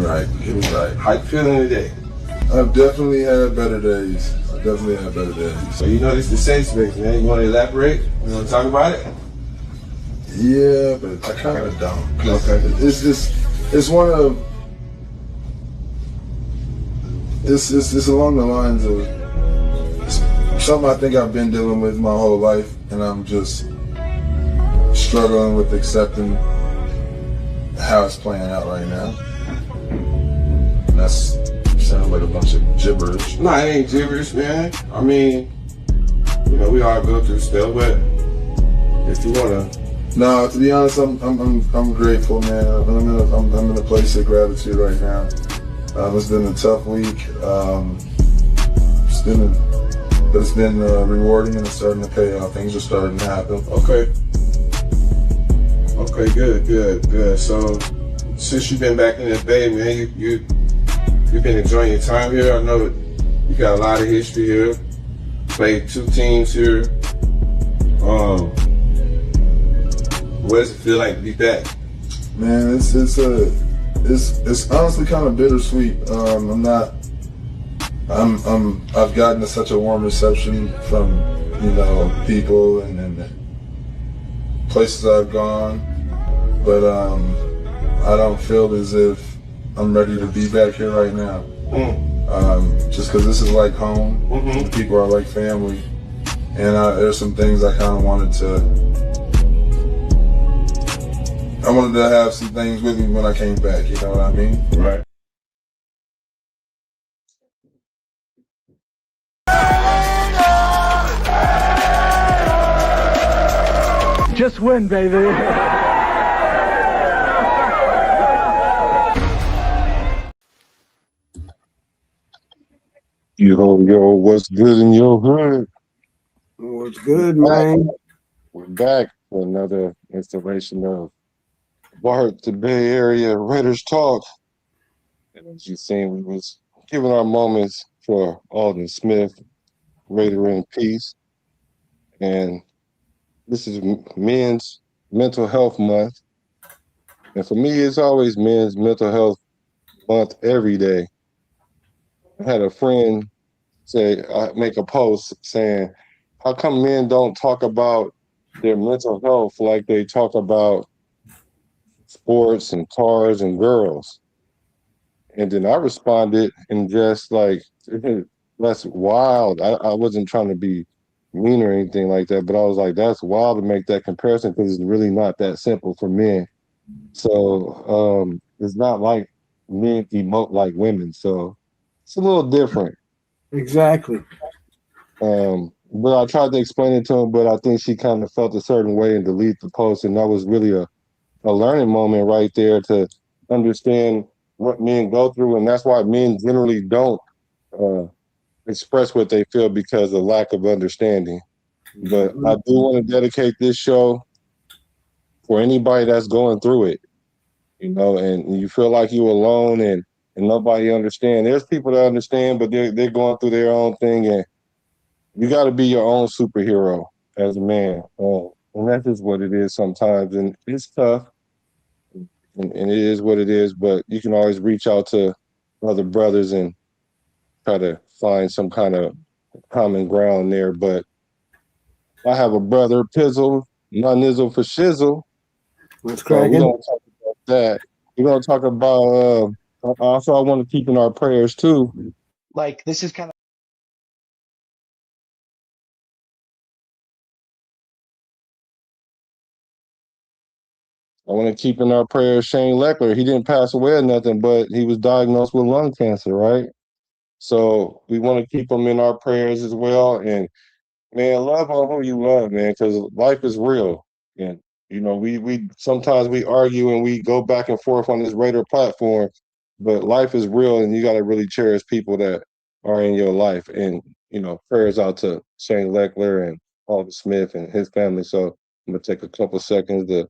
right. It was right. How you feeling today? I've definitely had better days. So you know this is the safe space, man. You want to elaborate? You want to talk about it? Yeah, but I kind of don't. Okay. It's one of, it's along the lines of something I think I've been dealing with my whole life, and I'm just struggling with accepting how it's playing out right now. And that's sounds like a bunch of gibberish. No, it ain't gibberish, man. I mean, you know, we all go through stuff, but if you wanna. No, to be honest, I'm grateful, man. I'm in a place of gratitude right now. It's been a tough week. It's been rewarding, and it's starting to pay off. Things are starting to happen. Okay. Okay, good. So, since you've been back in the Bay, man, you've been enjoying your time here. I know you got a lot of history here. Played 2 teams here. What does it feel like to be back? Man, it's honestly kind of bittersweet. I've gotten such a warm reception from, you know, people and places I've gone, but I don't feel as if I'm ready to be back here right now. Just because this is like home, the people are like family, and there's some things I kind of wanted to have some things with me when I came back, you know what I mean? Right. Just win, baby. Yo, what's good in your hood? What's good, man? We're back for another installation of Bart the Bay Area Raiders Talk. And as you've seen, we was giving our moments for Alden Smith, Raider in Peace. And this is Men's Mental Health Month. And for me, it's always Men's Mental Health Month every day. I had a friend make a post saying, how come men don't talk about their mental health like they talk about sports and cars and girls? And then I responded and just like, that's wild. I wasn't trying to be mean or anything like that, but I was like, that's wild to make that comparison because it's really not that simple for men. So it's not like men emote like women. So it's a little different. Exactly. But I tried to explain it to him, but I think she kind of felt a certain way and deleted the post. And that was really a learning moment right there to understand what men go through. And that's why men generally don't express what they feel because of lack of understanding. But I do want to dedicate this show for anybody that's going through it, you know, and you feel like you're alone and nobody understands. There's people that understand, but they're going through their own thing, and you got to be your own superhero as a man. And that's just what it is sometimes. And it's tough, and it is what it is, but you can always reach out to other brothers and try to find some kind of common ground there. But I have a brother, Pizzle, not Nizzle for Shizzle. What's So we're cracking? going to talk about that. We're going to talk about, also, I want to keep in our prayers too. Like, this is kind of. I want to keep in our prayers Shane Leckler. He didn't pass away or nothing, but he was diagnosed with lung cancer, right? So we want to keep him in our prayers as well. And man, love on who you love, man, because life is real. And you know, we sometimes we argue and we go back and forth on this Raider platform, but life is real, and you got to really cherish people that are in your life. And you know, prayers out to Shane Leckler and Alden Smith and his family. So I'm gonna take a couple seconds to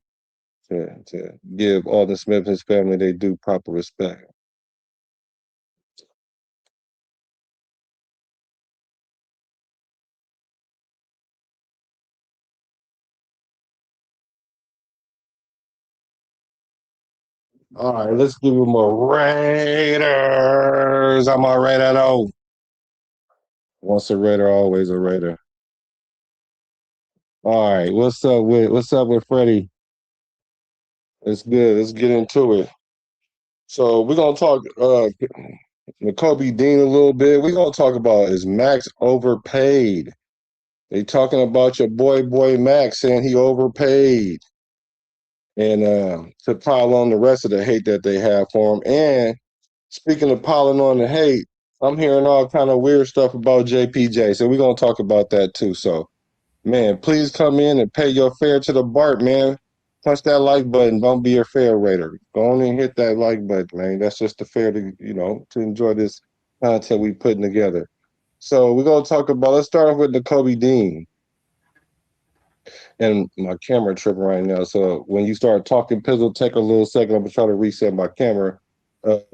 give Alden Smith and his family they due proper respect. All right, let's give him a Raiders. I'm a Raider though. Once a Raider, always a Raider. All right, what's up with Freddie? It's good. Let's get into it. So we're gonna talk Kobe Dean a little bit. We're gonna talk about is Maxx overpaid. They talking about your boy Max saying he overpaid, and to pile on the rest of the hate that they have for him. And speaking of piling on the hate, I'm hearing all kind of weird stuff about JPJ. So we're gonna talk about that too. So man, please come in and pay your fare to the BART, man. Punch that like button. Don't be a fare raider. Go on and hit that like button, man. That's just the fare to to enjoy this content we putting together. So we're gonna talk about. Let's start off with the Kobe Dean. And my camera tripping right now. So when you start talking, Pizzle, take a little second. I'm gonna try to reset my camera. But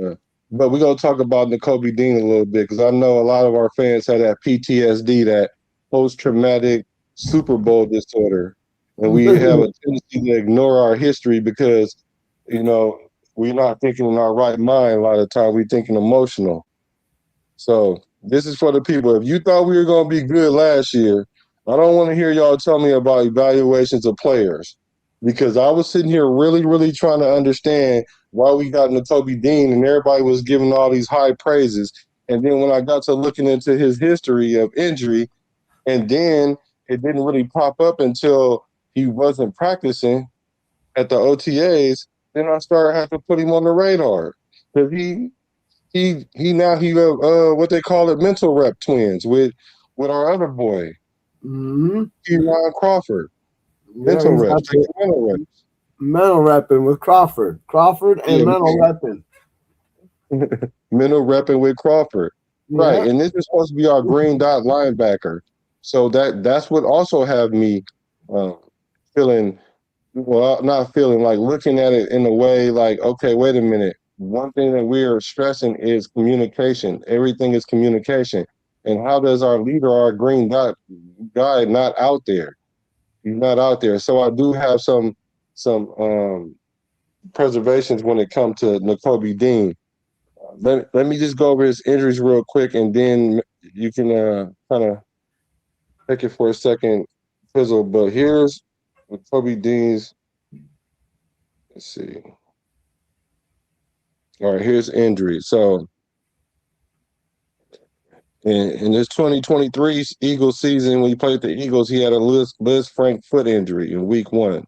we're gonna talk about Kobe Dean a little bit because I know a lot of our fans have that PTSD, that post-traumatic Super Bowl disorder, and we have a tendency to ignore our history because we're not thinking in our right mind. A lot of the time, we're thinking emotional. So this is for the people. If you thought we were gonna be good last year, I don't want to hear y'all tell me about evaluations of players because I was sitting here really, really trying to understand why we got Kobe Dean and everybody was giving all these high praises. And then when I got to looking into his history of injury, and then it didn't really pop up until he wasn't practicing at the OTAs, then I started having to put him on the radar because he what they call it, mental rep twins with our other boy. Ron Crawford. Mental reps. Mental reps. Mental repping with Crawford. Crawford and mental repping. Mental repping with Crawford. Yeah. Right. And this is supposed to be our green dot linebacker. So that's what also have me feeling, well, not feeling, like looking at it in a way like, okay, wait a minute. One thing that we are stressing is communication. Everything is communication. And how does our leader, our green dot guy, not out there? He's not out there. So I do have some preservations when it comes to Kobe Dean. Let me just go over his injuries real quick, and then you can kind of take it for a second, Fizzle. But here's Kobe Dean's. Let's see. All right, here's injury. So in this 2023 Eagles season, when he played the Eagles, he had a Liz Frank foot injury in week 1.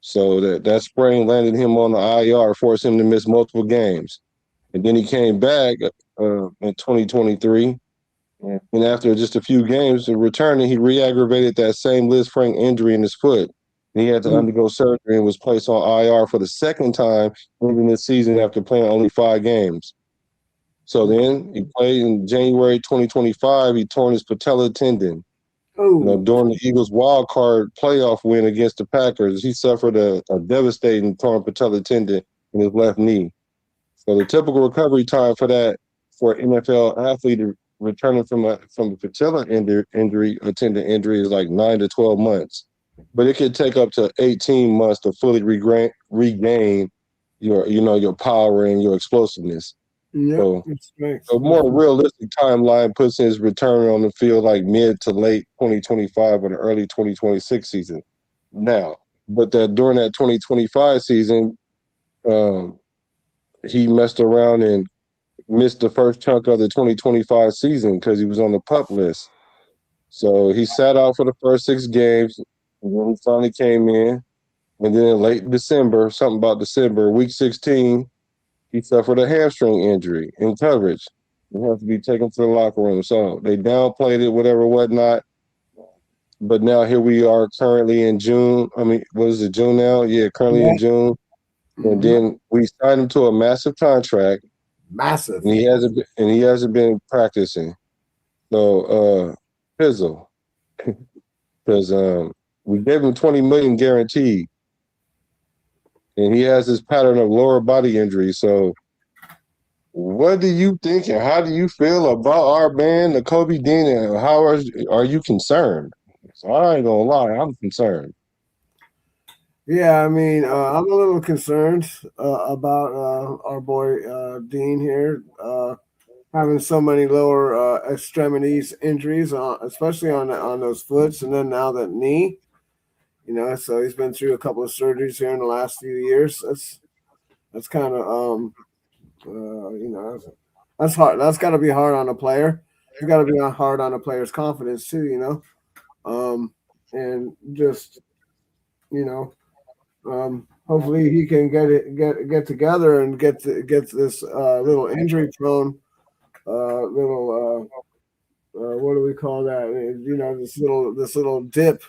So that sprain landed him on the IR, forced him to miss multiple games. And then he came back in 2023. And after just a few games of returning, he re-aggravated that same Liz Frank injury in his foot. And he had to undergo surgery and was placed on IR for the second time in this season after playing only 5 games. So then he played in January 2025. He torn his patella tendon. During the Eagles' wild card playoff win against the Packers, he suffered a devastating torn patella tendon in his left knee. So the typical recovery time for an NFL athlete returning from a patella injury, a tendon injury, is like 9 to 12 months. But it could take up to 18 months to fully regain your power and your explosiveness. Yeah, so a more realistic timeline puts his return on the field like mid to late 2025 or the early 2026 season. Now, but during that 2025 season, he messed around and missed the first chunk of the 2025 season because he was on the PUP list. So he sat out for the first 6 games, and then he finally came in. And then late December, something about December, week 16, he suffered a hamstring injury in coverage. He had to be taken to the locker room. So they downplayed it, whatnot. But now here we are currently in June. I mean, what is it, June now? Yeah, currently in June. And then we signed him to a massive contract. Massive. And he hasn't been practicing. So Fizzle. Because we gave him $20 million guaranteed. And he has this pattern of lower body injury. So what do you think and how do you feel about our man, Kobe Dean, and how are you concerned? So I ain't gonna lie, I'm concerned. Yeah, I mean, I'm a little concerned about our boy Dean here having so many lower extremities injuries, especially on those foots, and then now that knee. You know, so he's been through a couple of surgeries here in the last few years. That's kind of you know, that's hard. That's got to be hard on a player. It's got to be hard on a player's confidence too. You know, and just you know, hopefully he can get together and get this little injury prone little what do we call that? You know, this little dip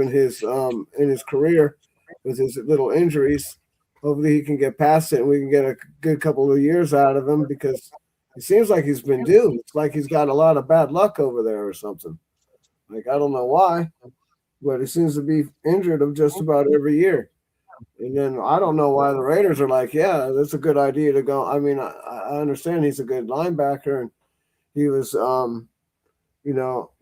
in his career with his little injuries. Hopefully he can get past it and we can get a good couple of years out of him because it seems like he's been due. It's like he's got a lot of bad luck over there or something. Like I don't know why, but he seems to be injured of just about every year. And then I don't know why the Raiders are like, yeah, that's a good idea to go. I mean, I understand he's a good linebacker and he was you know,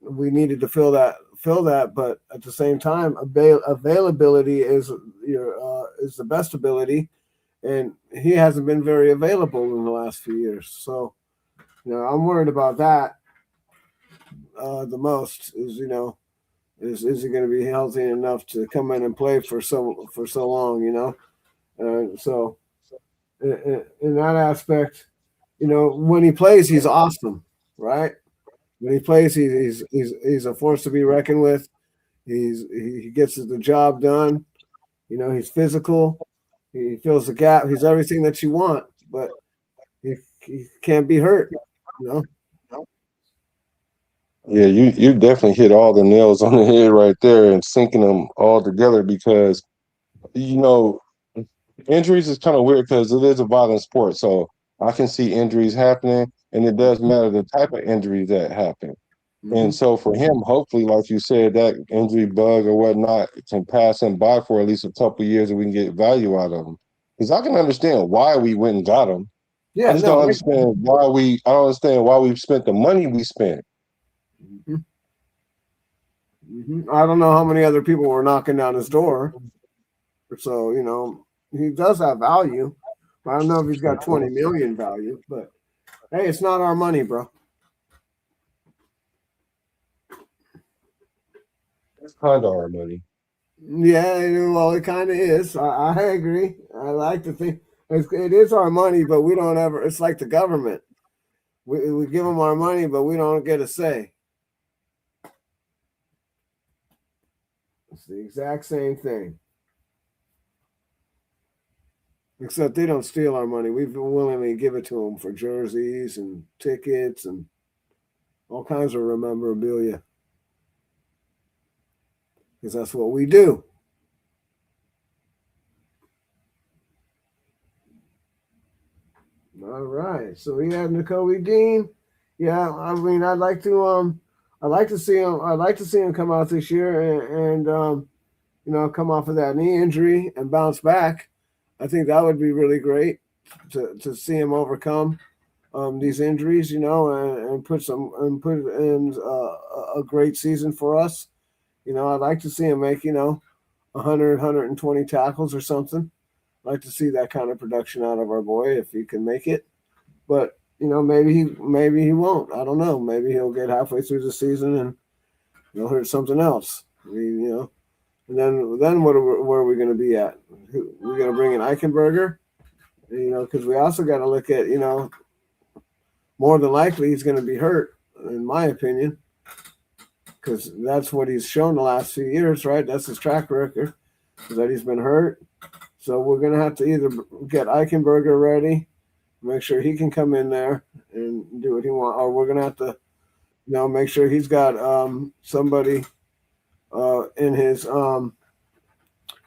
we needed to fill that, but at the same time, availability is the best ability, and he hasn't been very available in the last few years. So, you know, I'm worried about that the most. Is you know, is he going to be healthy enough to come in and play for so long? You know, so in that aspect, you know, when he plays, he's awesome, right? When he plays, he's a force to be reckoned with. He gets the job done. You know, he's physical. He fills the gap. He's everything that you want, but he can't be hurt. You know. Yeah, you definitely hit all the nails on the head right there and syncing them all together because you know injuries is kind of weird because it is a violent sport. So I can see injuries happening, and it does matter the type of injuries that happen. And Mm-hmm. so for him, hopefully, like you said, that injury bug or whatnot can pass him by for at least a couple of years and we can get value out of him. Because I can understand why we went and got him. I Yeah. just No. don't understand why I don't understand why we've spent the money we spent. Mm-hmm. Mm-hmm. I don't know how many other people were knocking down his door. So you know, he does have value. I don't know if he's got 20 million value, but hey, it's not our money, bro. It's kind of our money. Yeah, well, it kind of is. I agree. I like to think it is our money, but we don't ever. It's like the government. We give them our money, but we don't get a say. It's the exact same thing, except they don't steal our money. We willingly give it to them for jerseys and tickets and all kinds of memorabilia, because that's what we do. All right. So we have N'Kobe Dean. Yeah, I mean, I'd like to see him. I'd like to see him come out this year and you know, come off of that knee injury and bounce back. I think that would be really great to see him overcome these injuries, you know, and put in a great season for us. You know, I'd like to see him make, you know, 100, 120 tackles or something. I'd like to see that kind of production out of our boy if he can make it. But you know, maybe he won't. I don't know. Maybe he'll get halfway through the season and he'll hurt something else. I mean, you know, and then where are we going to be at? We're going to bring in Eichenberger, you know, because we also got to look at, you know, more than likely he's going to be hurt, in my opinion, because that's what he's shown the last few years, right? That's his track record, is that he's been hurt. So we're going to have to either get Eichenberger ready, make sure he can come in there and do what he wants, or we're going to have to, you know, make sure he's got somebody in his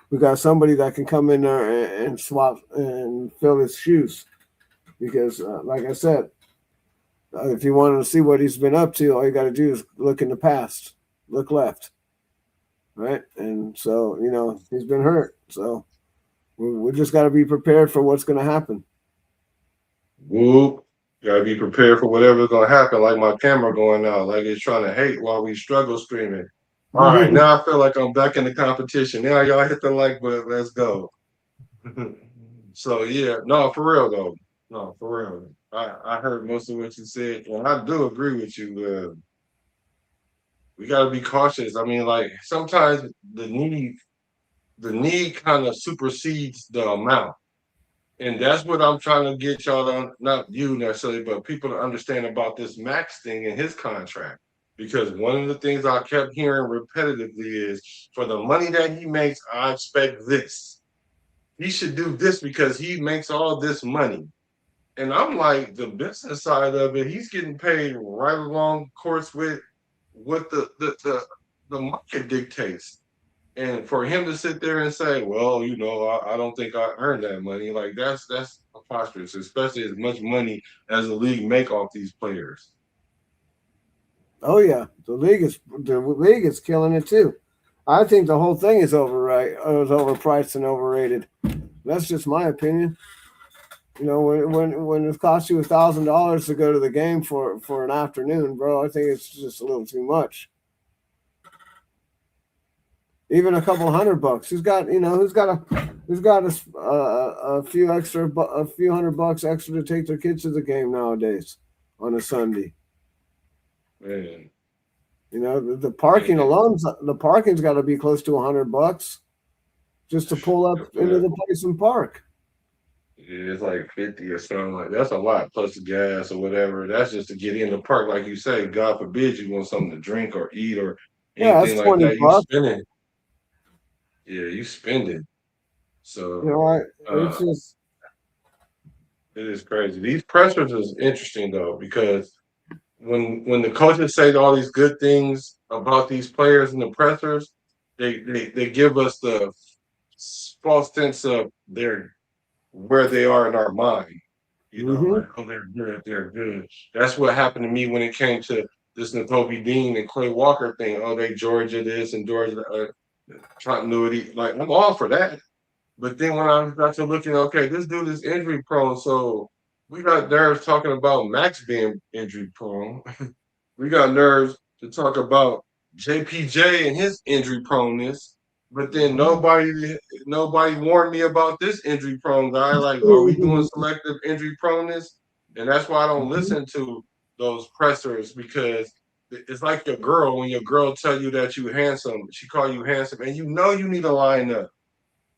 we got somebody that can come in there and swap and fill his shoes because, like I said, if you want to see what he's been up to, all you got to do is look in the past, look left, right? And so, you know, he's been hurt. So we just got to be prepared for what's going to happen. Whoop. Gotta be prepared for whatever's gonna happen, like my camera going out, like it's trying to hate while we struggle streaming. All right, now I feel like I'm back in the competition. Now y'all hit the like button. Let's go. So yeah, no, for real though. No, for real. I heard most of what you said, and I do agree with you. We got to be cautious. I mean, like sometimes the need kind of supersedes the amount. And that's what I'm trying to get y'all to, not you necessarily, but people to understand about this Max thing and his contract. Because one of the things I kept hearing repetitively is for the money that he makes, I expect this. He should do this because he makes all this money. And I'm like, the business side of it, he's getting paid right along course with what the market dictates. And for him to sit there and say, "Well, I don't think I earned that money," like that's preposterous, especially as much money as the league make off these players. Oh yeah, the league is killing it too. I think the whole thing is overpriced and overrated. That's just my opinion. When it costs you $1,000 to go to the game for an afternoon, bro, I think it's just a little too much. Even a couple $100. Who's got a few $100 extra to take their kids to the game nowadays on a Sunday? Man, The parking alone, the parking's got to be close to $100 just to pull up into the place and park. it's like 50 or something like that's a lot plus the gas or whatever. That's just to get in the park, like you say. God forbid you want something to drink or eat or Yeah, anything that's like 20 that. You bucks. spend it. Yeah, you spend it. So It's uh, just it is crazy. These pressures is interesting though because when the coaches say all these good things about these players and the pressers, they give us the false sense of their where they are in our mind. hmm Like, oh, they're good, they're good. That's what happened to me when it came to this Nakobe Dean and Clay Walker thing. Oh, they Georgia this and Georgia continuity. Like I'm all for that. But then when I got to looking, okay, this dude is injury prone, so we got nerves talking about Max being injury prone. We got nerves to talk about JPJ and his injury proneness. But then nobody warned me about this injury prone guy. Like, are we doing selective injury proneness? And that's why I don't listen to those pressers because it's like your girl when your girl tell you that you handsome, she call you handsome, and you need to line up.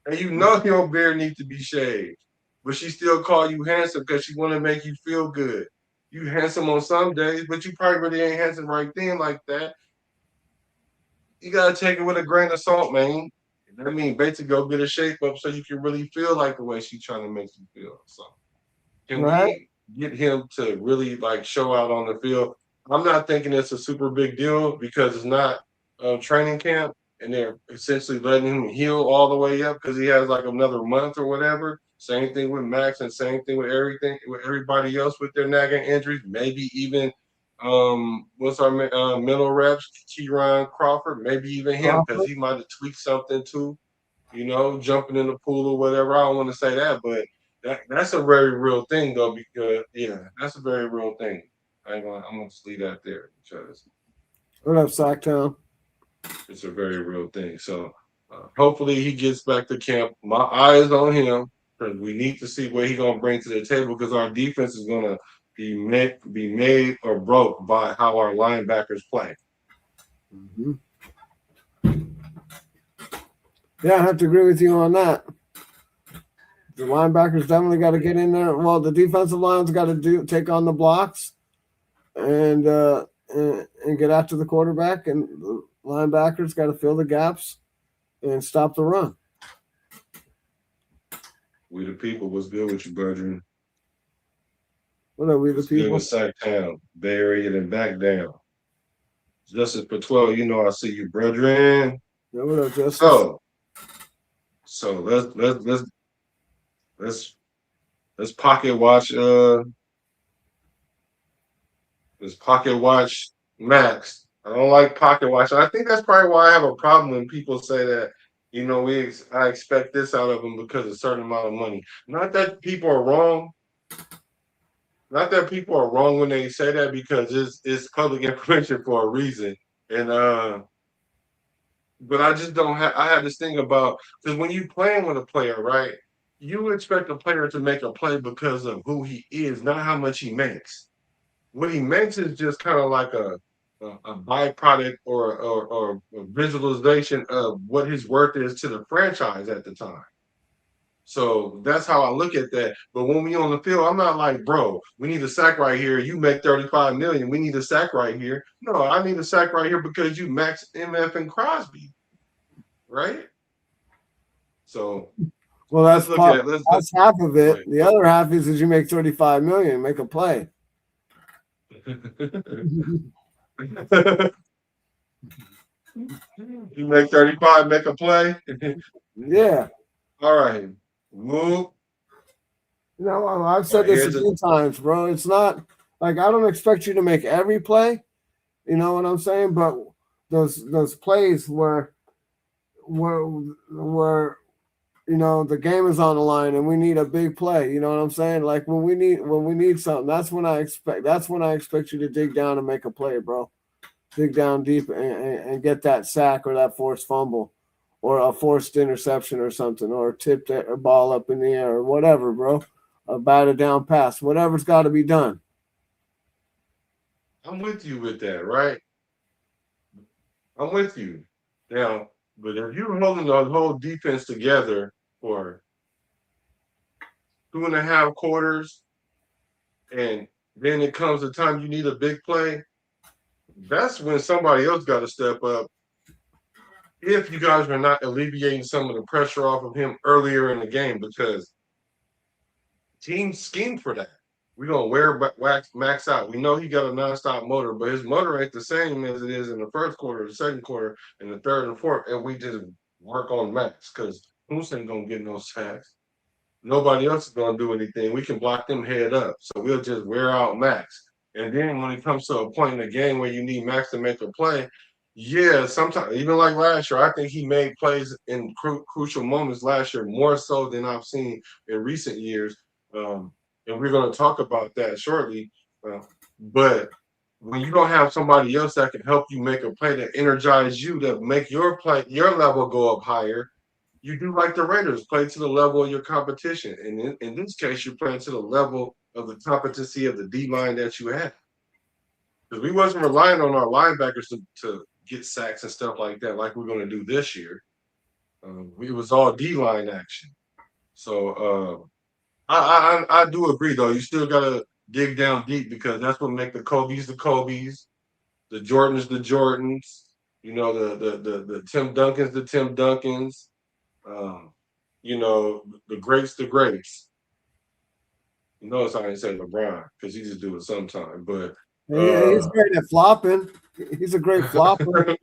And your beard needs to be shaved, but she still call you handsome because she want to make you feel good. You handsome on some days, but you probably really ain't handsome right then like that. You gotta take it with a grain of salt, man. I mean, basically go get a shape up so you can really feel like the way she's trying to make you feel. So can right. we get him to really like show out on the field? I'm not thinking it's a super big deal because it's not training camp, and they're essentially letting him heal all the way up because he has like another month or whatever. Same thing with Max, and same thing with everybody else with their nagging injuries. Maybe even what's our mental reps, Kieran Crawford, maybe even him because Crawford. he might have tweaked something too. Jumping in the pool or whatever. I don't want to say that, but that's a very real thing though, because that's a very real thing. I'm gonna just leave that there because What up, Sacktown? it's a very real thing. So hopefully he gets back to camp. My eyes on him because we need to see what he's gonna bring to the table because our defense is gonna be made or broke by how our linebackers play. hmm Yeah, I have to agree with you on that. The linebackers definitely got to get in there. Well, the defensive line's got to take on the blocks and get after the quarterback, and the linebackers got to fill the gaps and stop the run. We the people. What's good with you, brethren? What are we the What's good people? with Sacktown? Bury it and back down. Justice for 12, I see you, brethren. Yeah, what up, Justice? So let's pocket watch let's pocket watch Max. I don't like pocket watch. I think that's probably why I have a problem when people say that, I expect this out of them because of a certain amount of money. Not that people are wrong. Not that people are wrong when they say that because it's public information for a reason. And But I just don't have. I have this thing about because when you playing with a player, right? You expect a player to make a play because of who he is, not how much he makes. What he makes is just kind of like a byproduct or a visualization of what his worth is to the franchise at the time. So that's how I look at that. But when we on the field, I'm not like, bro, we need a sack right here. You make 35 million. We need a sack right here. No, I need a sack right here because you max MF and Crosby, right? So Well, let's look at let's look. that's half of it. Right. The other half is you make 35 million, make a play. You make 35, make a play. Yeah. All right. Move. No, I've said this a few times, bro. It's not like I don't expect you to make every play. You know what I'm saying? But those plays where you know the game is on the line and we need a big play. You know what I'm saying? Like when we need something, that's when I expect you to dig down and make a play, bro. Dig down deep and get that sack or that forced fumble or a forced interception or something or tip that ball up in the air or whatever, bro. A batted down pass, whatever's got to be done. I'm with you with that, right? I'm with you. Now, but if you're holding the whole defense together for 2.5 quarters, and then it comes the time you need a big play, that's when somebody else got to step up. If you guys are not alleviating some of the pressure off of him earlier in the game, because teams scheme for that. We're gonna wear Maxx out. We know he got a nonstop motor, but his motor ain't the same as it is in the first quarter, the second quarter, and the third and fourth. And we just work on Maxx because Moose ain't gonna get no sacks. Nobody else is gonna do anything. We can block them head up, so we'll just wear out Maxx. And then when it comes to a point in the game where you need Maxx to make a play, yeah, sometimes even like last year, I think he made plays in crucial moments last year more so than I've seen in recent years. And we're going to talk about that shortly. But when you don't have somebody else that can help you make a play that energize you to make your play, your level go up higher, you do like the Raiders, play to the level of your competition. And in this case, you're playing to the level of the competency of the D line that you have. Because we wasn't relying on our linebackers to get sacks and stuff like that, like we're going to do this year. It was all D line action. So I do agree though. You still gotta dig down deep because that's what make the Kobe's, the Jordans, the Jordans. You know the Tim Duncans, the Tim Duncans. You know the greats, the greats. You notice I didn't say LeBron because he just do it sometime, but he's great at flopping. He's a great flopper.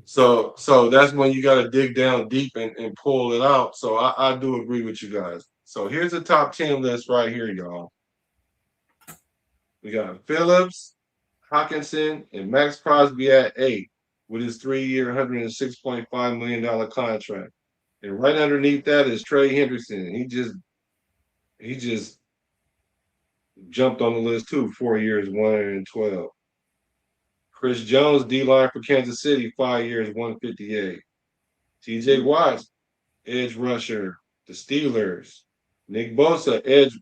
So that's when you got to dig down deep and pull it out. So I do agree with you guys. So here's the top 10 list right here, y'all. We got Phillips, Hockenson, and Maxx Crosby at 8 with his 3-year, $106.5 million contract. And right underneath that is Trey Hendrickson. He just jumped on the list too, 4 years, 112. Chris Jones, D-line for Kansas City, 5 years, 158. TJ Watt, edge rusher, the Steelers. Nick Bosa, edge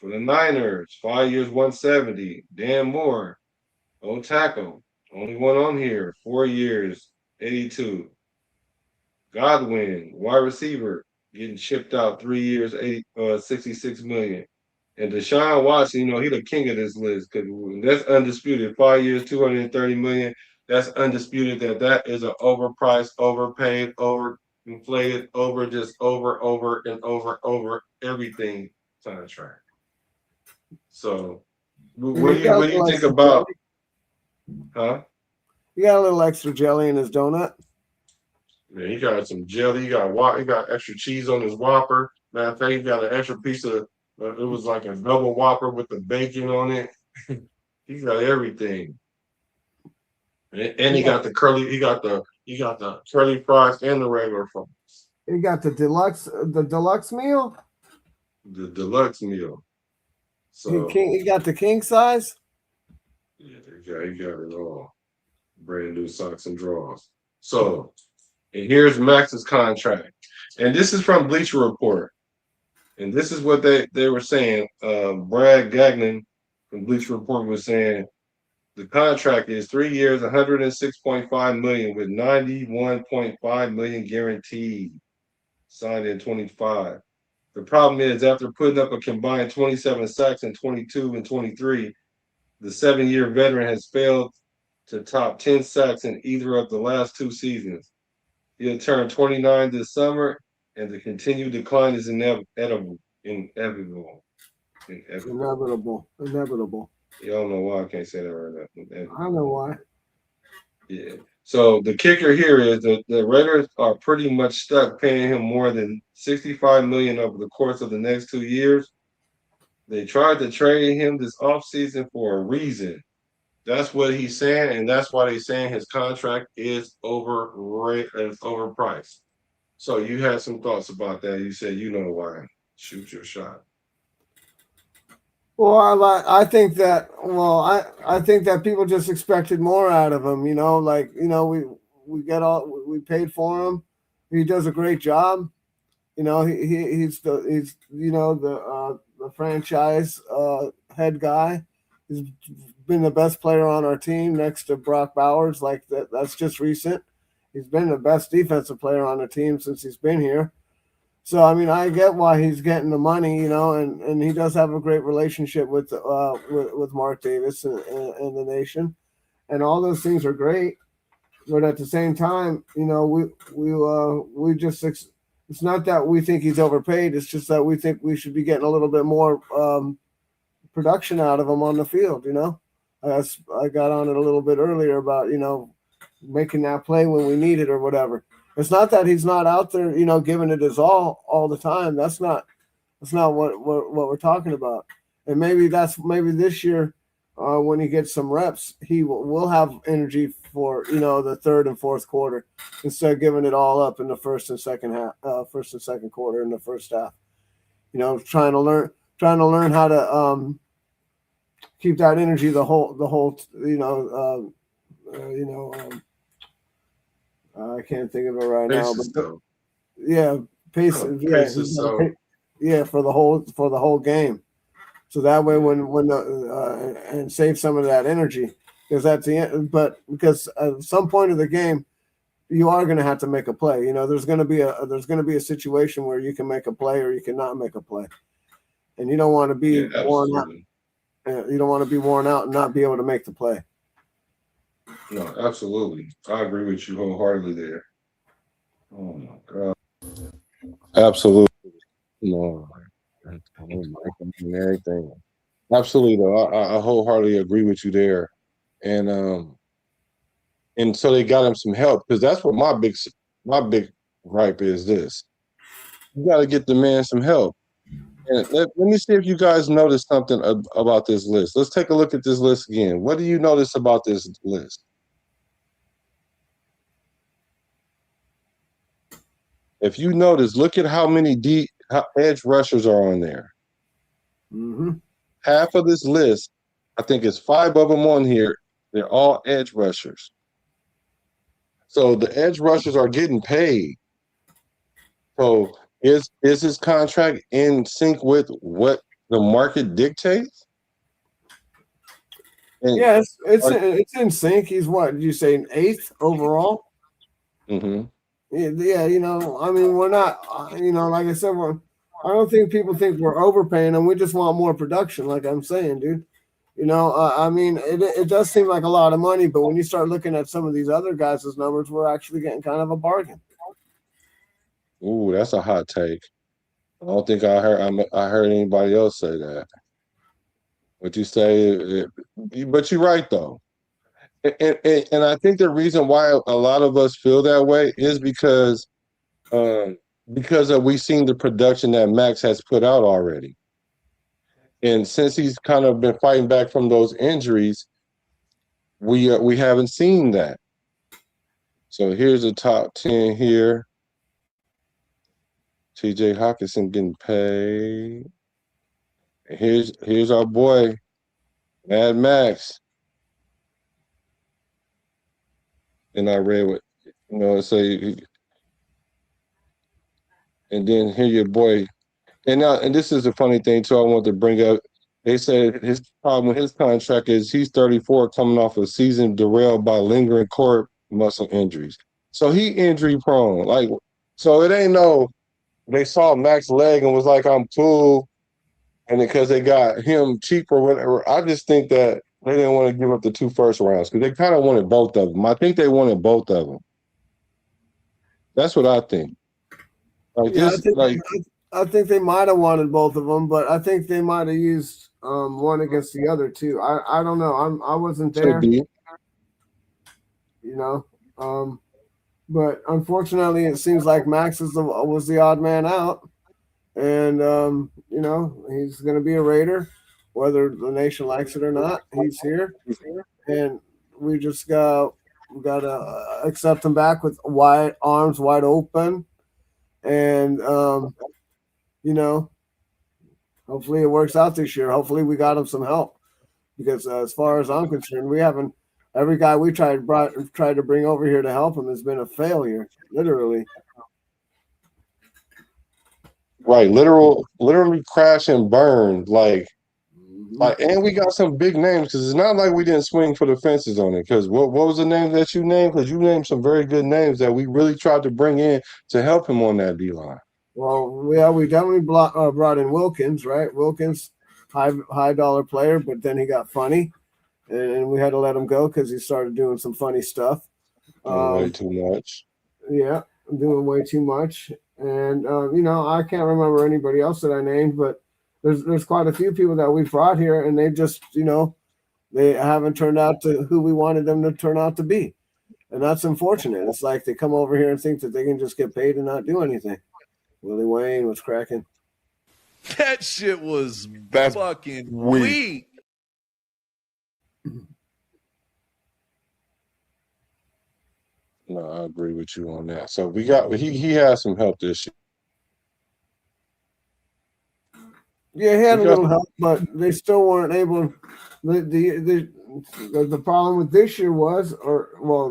for the Niners, 5 years, 170. Dan Moore, old tackle, only one on here, 4 years, 82. Godwin, wide receiver, getting shipped out 3 years, 66 million. And Deshaun Watson, you know, he the king of this list because that's undisputed. 5 years, 230 million. That's undisputed that is an overpriced, overpaid, overinflated, over and over everything contract. So, what do you think about? Huh? He got a little extra jelly in his donut. Man, he got some jelly. He got extra cheese on his Whopper. Matter of fact, he got an extra piece of. It was like a double Whopper with the bacon on it. He got everything, and he got the curly. He got the curly fries and the regular fries. He got the deluxe meal. The deluxe meal. So he got the king size. Yeah, he got it all. Brand new socks and drawers. So, and here's Max's contract. And this is from Bleacher Report. And this is what they were saying. Brad Gagnon from Bleacher Report was saying the contract is 3 years, 106.5 million with 91.5 million guaranteed, signed in 25. The problem is after putting up a combined 27 sacks in 22 and 23, the 7-year veteran has failed to top 10 sacks in either of the last 2 seasons. He'll turn 29 this summer, and the continued decline is inevitable. Inevitable. Y'all know why I can't say that right now. I know why. Yeah. So the kicker here is that the Raiders are pretty much stuck paying him more than $65 million over the course of the next 2 years. They tried to trade him this offseason for a reason. That's what he's saying, and that's why they're saying his contract is overpriced. So you had some thoughts about that. You said you know why. Shoot your shot. Well, I think that I think that people just expected more out of him. We paid for him. He does a great job. He's the franchise head guy. He's been the best player on our team next to Brock Bowers. Like that's just recent. He's been the best defensive player on the team since he's been here. So I mean, I get why he's getting the money, and he does have a great relationship with Mark Davis and the nation, and all those things are great. But at the same time, we just it's not that we think he's overpaid. It's just that we think we should be getting a little bit more production out of him on the field. I got on it a little bit earlier about making that play when we need it or whatever. It's not that he's not out there, giving it his all the time. That's not what we're talking about. And maybe this year, when he gets some reps, he will have energy for the third and fourth quarter instead of giving it all up in the first and second quarter in the first half. Trying to learn how to keep that energy the whole. I can't think of it right now, but yeah, paces. For the whole game. So that way, when and save some of that energy, because at the end, because at some point of the game, you are going to have to make a play. There's going to be a situation where you can make a play or you cannot make a play, and you don't want to be worn out. You don't want to be worn out and not be able to make the play. No, absolutely. I agree with you wholeheartedly there. Oh my God. Absolutely. No. Everything. Absolutely, though. I wholeheartedly agree with you there. And so they got him some help, because that's what my big gripe is this. You got to get the man some help. And let me see if you guys noticed something about this list. Let's take a look at this list again. What do you notice about this list? If you notice, look at how many edge rushers are on there. Mm-hmm. Half of this list, I think it's 5 of them on here. They're all edge rushers. So the edge rushers are getting paid. So is his contract in sync with what the market dictates? And yeah, it's in sync. He's what did you say, an 8th overall? Mm-hmm. Yeah, I mean, we're not, like I said, I don't think people think we're overpaying them. We just want more production, like I'm saying, dude. I mean, it does seem like a lot of money, but when you start looking at some of these other guys' numbers, we're actually getting kind of a bargain. Ooh, that's a hot take. I don't think I heard anybody else say that. What you say, but you're right though. And I think the reason why a lot of us feel that way is because we've seen the production that Maxx has put out already. And since he's kind of been fighting back from those injuries, we haven't seen that. So here's the top 10 here. TJ Hawkinson getting paid. And here's our boy, Maxx. And I read what You know, say, and then here your boy. And now, and this is a funny thing too. I want to bring up. They said his problem with his contract is he's 34, coming off a season derailed by lingering core muscle injuries. So he injury prone. Like, so it ain't no. They saw Max's leg and was like, "I'm cool," and because they got him cheap or whatever. I just think that they didn't want to give up the 2 first rounds because they kind of wanted both of them. I think they wanted both of them. That's what I think. Like Yeah, this, like I think they might have wanted both of them, but I think they might have used one against the other too. I don't know. I wasn't could there, be. you know. But unfortunately, it seems like Maxx was the odd man out, and you know, he's going to be a Raider, whether the nation likes it or not. He's here, and we just got to accept him back with wide arms wide open, and you know, hopefully it works out this year. Hopefully we got him some help because as far as I'm concerned, we haven't. Every guy we tried to bring over here to help him has been a failure, literally. Right, literally crash and burn. Like, and we got some big names because it's not like we didn't swing for the fences on it. Because what was the name that you named? Because you named some very good names that we really tried to bring in to help him on that D line. Well, yeah, we definitely brought in Wilkins, right? Wilkins, high dollar player, but then he got funny, and we had to let him go because he started doing some funny stuff. Way too much. Yeah, doing way too much, and you know, I can't remember anybody else that I named, but there's quite a few people that we brought here, and they just, you know, they haven't turned out to who we wanted them to turn out to be, and that's unfortunate. It's like they come over here and think that they can just get paid and not do anything. Willie Wayne was cracking. That shit was That's fucking weak. weak. No, I agree with you on that. So he has some help this year. Yeah, he had a little help, but they still weren't able. The problem with this year was,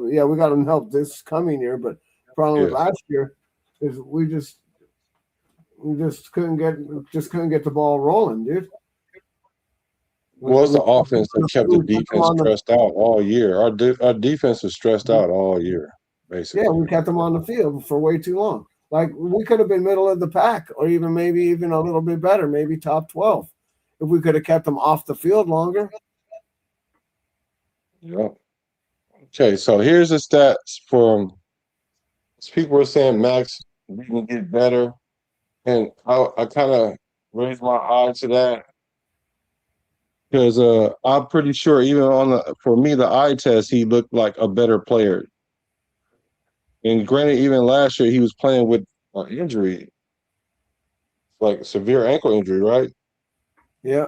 yeah, we got him help this coming year, but the problem with last year is we just couldn't get the ball rolling, dude. Well, it's the offense that kept the defense stressed out all year. Our defense was stressed out all year, basically. Yeah, we kept them on the field for way too long. Like, we could have been middle of the pack, or maybe even a little bit better, maybe top 12, if we could have kept them off the field longer. Yeah. Okay, so here's the stats from people were saying Maxx didn't get better, and I kind of raised my eye to that because I'm pretty sure even for me the eye test he looked like a better player. And granted, even last year he was playing with an injury, like severe ankle injury, right? Yeah.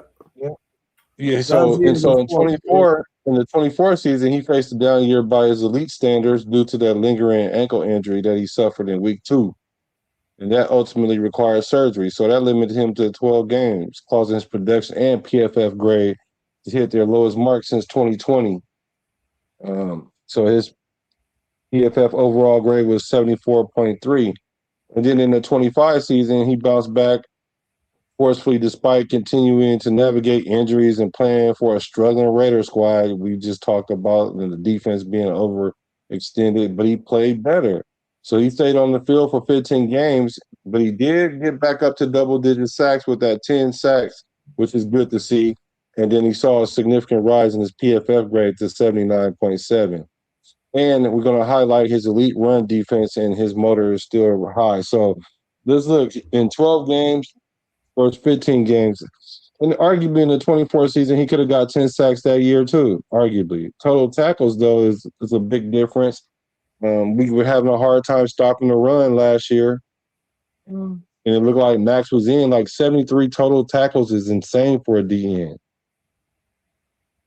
Yeah. So in 24, in the 24 season, he faced a down year by his elite standards due to that lingering ankle injury that he suffered in week 2. And that ultimately required surgery. So that limited him to 12 games, causing his production and PFF grade to hit their lowest mark since 2020. So his PFF overall grade was 74.3. And then in the 25 season, he bounced back forcefully despite continuing to navigate injuries and playing for a struggling Raider squad. We just talked about the defense being overextended, but he played better. So he stayed on the field for 15 games, but he did get back up to double-digit sacks with that 10 sacks, which is good to see. And then he saw a significant rise in his PFF grade to 79.7. And we're going to highlight his elite run defense, and his motor is still high. So let's look. In 12 games, or 15 games, and arguably in the 24 season, he could have got 10 sacks that year too, arguably. Total tackles, though, is a big difference. We were having a hard time stopping the run last year. And it looked like Maxx was in. Like 73 total tackles is insane for a DN.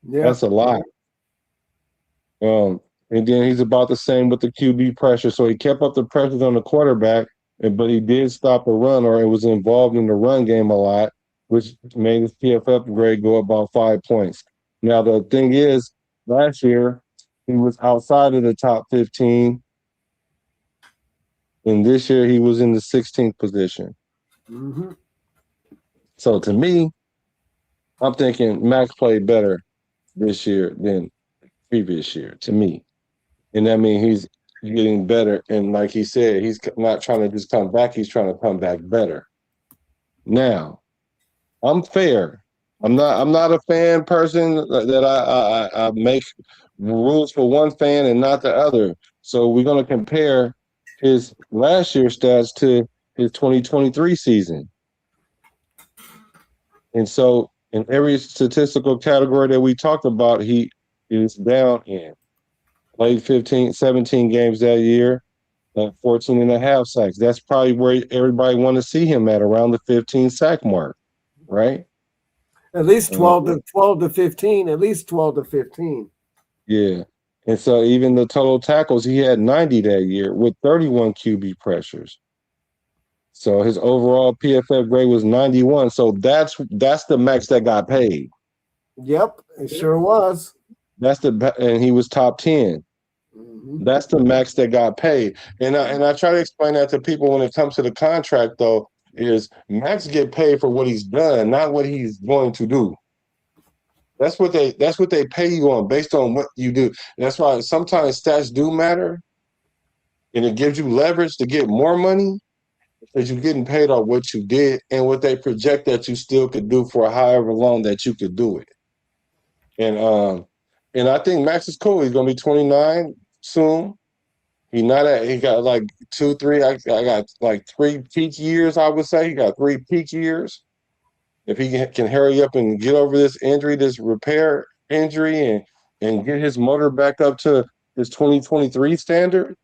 Yeah. That's a lot. And then he's about the same with the QB pressure. So he kept up the pressures on the quarterback, but he did stop a run, or it was involved in the run game a lot, which made his PFF grade go up about 5 points. Now, the thing is, last year, he was outside of the top 15, and this year he was in the 16th position. Mm-hmm. So to me, I'm thinking Maxx played better this year than previous year, to me. And that means he's getting better. And like he said, he's not trying to just come back, he's trying to come back better. Now, I'm fair. I'm not a fan person that I make rules for one fan and not the other. So we're gonna compare his last year's stats to his 2023 season. And so in every statistical category that we talked about, he is down in. Played 17 games that year, 14 and a half sacks. That's probably where everybody want to see him at, around the 15 sack mark, right? At least 12 to 15. At least 12 to 15. Yeah. And so even the total tackles, he had 90 that year with 31 QB pressures. So his overall PFF grade was 91. So that's the Maxx that got paid. Yep, it sure was. And he was top 10. Mm-hmm. That's the Maxx that got paid. And I try to explain that to people when it comes to the contract, though, is Maxx get paid for what he's done, not what he's going to do. That's what they pay you on, based on what you do. And that's why sometimes stats do matter, and it gives you leverage to get more money, because you're getting paid on what you did and what they project that you still could do for however long that you could do it. And I think Maxx is cool. He's gonna be 29 soon. He got like 2, 3. I got like 3 peak years, I would say. He got 3 peak years. If he can hurry up and get over this injury, this repair injury, and get his motor back up to his 2023 standard,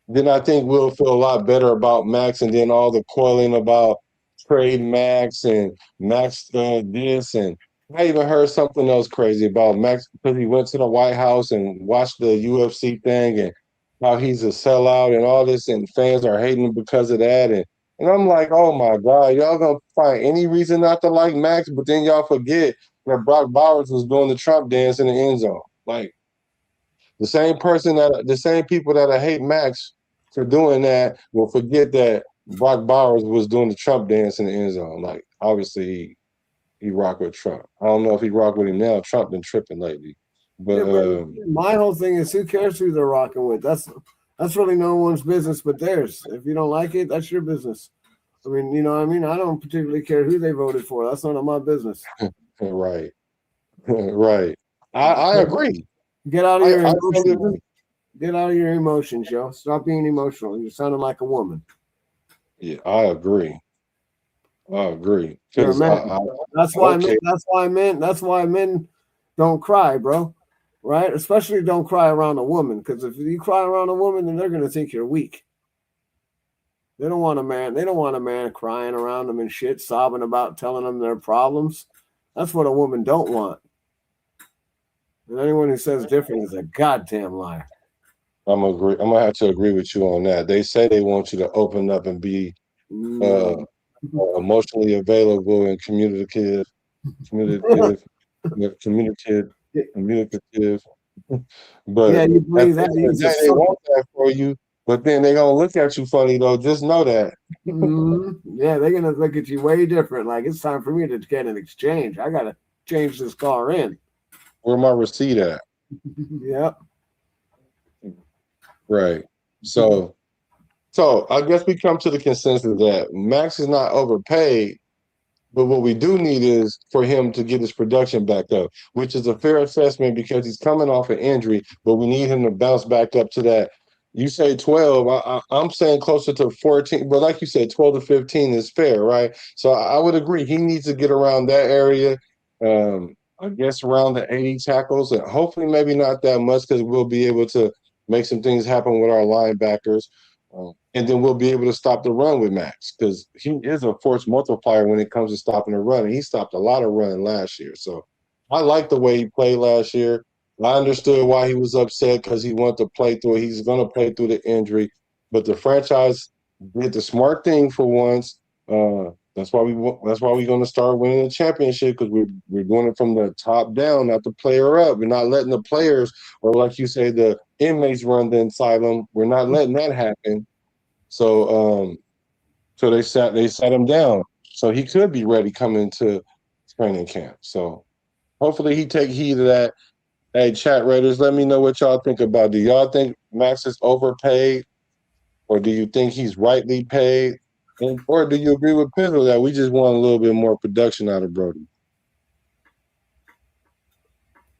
then I think we'll feel a lot better about Maxx. And then all the coiling about trade Maxx and Maxx this, and I even heard something else crazy about Maxx, because he went to the White House and watched the UFC thing, and how he's a sellout and all this, and fans are hating him because of that. And I'm like, oh my God, y'all gonna find any reason not to like Maxx, but then y'all forget that Brock Bowers was doing the Trump dance in the end zone. Like, the same people that hate Maxx for doing that will forget that Brock Bowers was doing the Trump dance in the end zone. Like, obviously he rocked with Trump. I don't know if he rocked with him now. Trump been tripping lately. But my whole thing is, who cares who they're rocking with? That's really no one's business but theirs. If you don't like it, that's your business. I mean, you know what I mean? I don't particularly care who they voted for. That's none of my business. Right. Right. I agree. Get out of your emotions. Get out of your emotions, yo. Stop being emotional. You're sounding like a woman. Yeah, I agree. You're a man. That's why men don't cry, bro. Right? Especially don't cry around a woman, because if you cry around a woman, then they're gonna think you're weak. They don't want a man. They don't want a man crying around them and shit, sobbing about, telling them their problems. That's what a woman don't want. And anyone who says different is a goddamn liar. I'm gonna have to agree with you on that. They say they want you to open up and be emotionally available and communicative. But yeah, you believe that they want that for you, but then they're gonna look at you funny, though. Just know that. Yeah, they're gonna look at you way different. Like, it's time for me to get an exchange. I gotta change this car in. Where my receipt at? Yep. Right. So I guess we come to the consensus that Maxx is not overpaid, but what we do need is for him to get his production back up, which is a fair assessment because he's coming off an injury, but we need him to bounce back up to that. You say 12, I'm saying closer to 14, but like you said, 12 to 15 is fair, right? So I would agree. He needs to get around that area. I guess around the 80 tackles, and hopefully maybe not that much, because we'll be able to make some things happen with our linebackers. And then we'll be able to stop the run with Maxx, because he is a force multiplier when it comes to stopping the run. And he stopped a lot of running last year. So I like the way he played last year. I understood why he was upset, because he wanted to play through it. He's going to play through the injury. But the franchise did the smart thing for once. That's why we're going to start winning the championship, because we're doing it from the top down, not the player up. We're not letting the players, or like you say, the inmates run the asylum. We're not letting that happen. So they sat him down, so he could be ready coming into training camp. So hopefully he take heed of that. Hey, chat raiders, let me know what y'all think about. Do y'all think Maxx is overpaid, or do you think he's rightly paid, or do you agree with Pizzle that we just want a little bit more production out of Brody?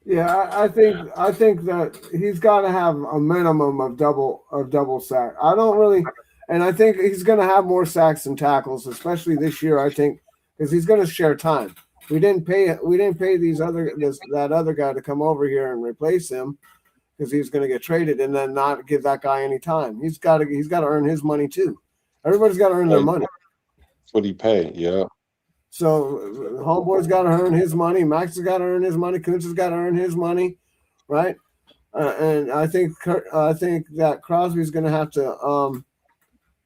Yeah, I think that he's got to have a minimum of double sack. I don't really, and I think he's going to have more sacks and tackles, especially this year. I think because he's going to share time. We didn't pay that other guy to come over here and replace him because he's going to get traded and then not give that guy any time. He's got to earn his money too. Everybody's got to earn their money. That's what he paid, yeah. So homeboy's got to earn his money. Maxx has got to earn his money. Kuntz has got to earn his money, right? And I think that Crosby's going to have to.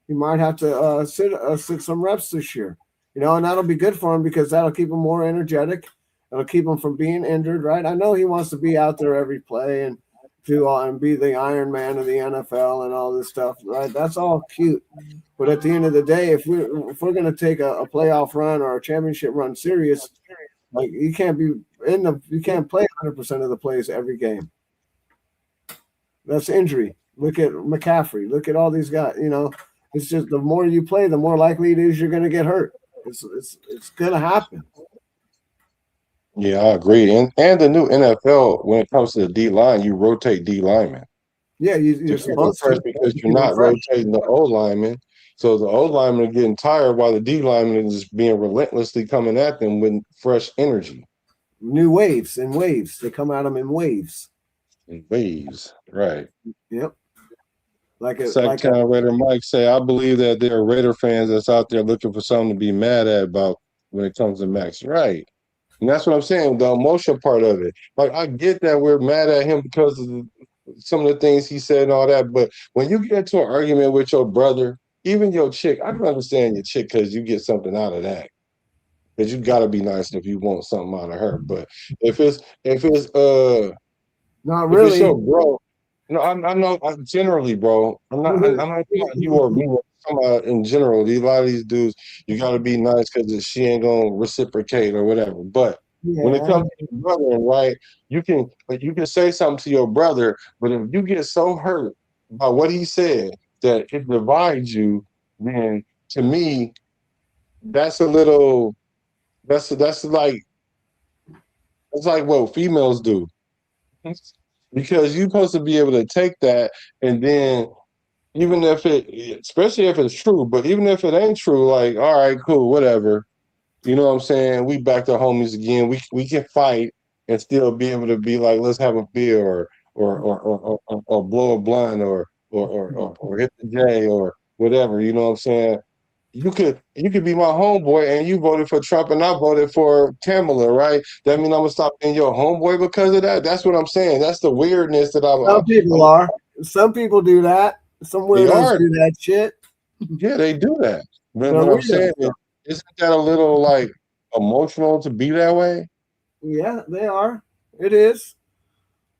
He might have to sit some reps this year, and that'll be good for him because that'll keep him more energetic. It'll keep him from being injured, right? I know he wants to be out there every play and be the Iron Man of the NFL and all this stuff, right? That's all cute. But at the end of the day, if we're going to take a playoff run or a championship run serious, like you can't play 100% of the plays every game. That's injury. Look at McCaffrey. Look at all these guys. It's just the more you play, the more likely it is you're going to get hurt. It's going to happen. Yeah, I agree. And the new NFL, when it comes to the D line, you rotate D linemen. Yeah, you're supposed to because you're not rotating the O linemen. So the O linemen are getting tired while the D linemen are just being relentlessly coming at them with fresh energy. New waves and waves. They come at them in waves. In waves, right. Yep. Second Raider Mike say, I believe that there are Raider fans that's out there looking for something to be mad at about when it comes to Maxx. Right. And that's what I'm saying, the emotional part of it. Like, I get that we're mad at him because of some of the things he said and all that, but when you get into an argument with your brother, even your chick, I can understand your chick because you get something out of that. Because you got to be nice if you want something out of her. But if it's not really, if it's your bro, I know generally, bro. I'm not talking about you or me. I'm talking about in general. A lot of these dudes, you got to be nice because she ain't gonna reciprocate or whatever. But when it comes to your brother, right, you can say something to your brother, but if you get so hurt by what he said that it divides you, then to me, that's like what females do. Because you're supposed to be able to take that, and then even if especially if it's true, but even if it ain't true, like, all right, cool, whatever. You know what I'm saying? We back to homies again. We can fight and still be able to be like, let's have a beer or blow a blunt or hit the J or whatever. You know what I'm saying? You could be my homeboy and you voted for Trump and I voted for Kamala, right? That means I'm gonna stop being your homeboy because of that. That's what I'm saying. That's the weirdness that some people are. Some people do that. Some weirdos do that shit. Yeah, they do that. But what I'm saying is, isn't that a little like emotional to be that way? Yeah, they are. It is.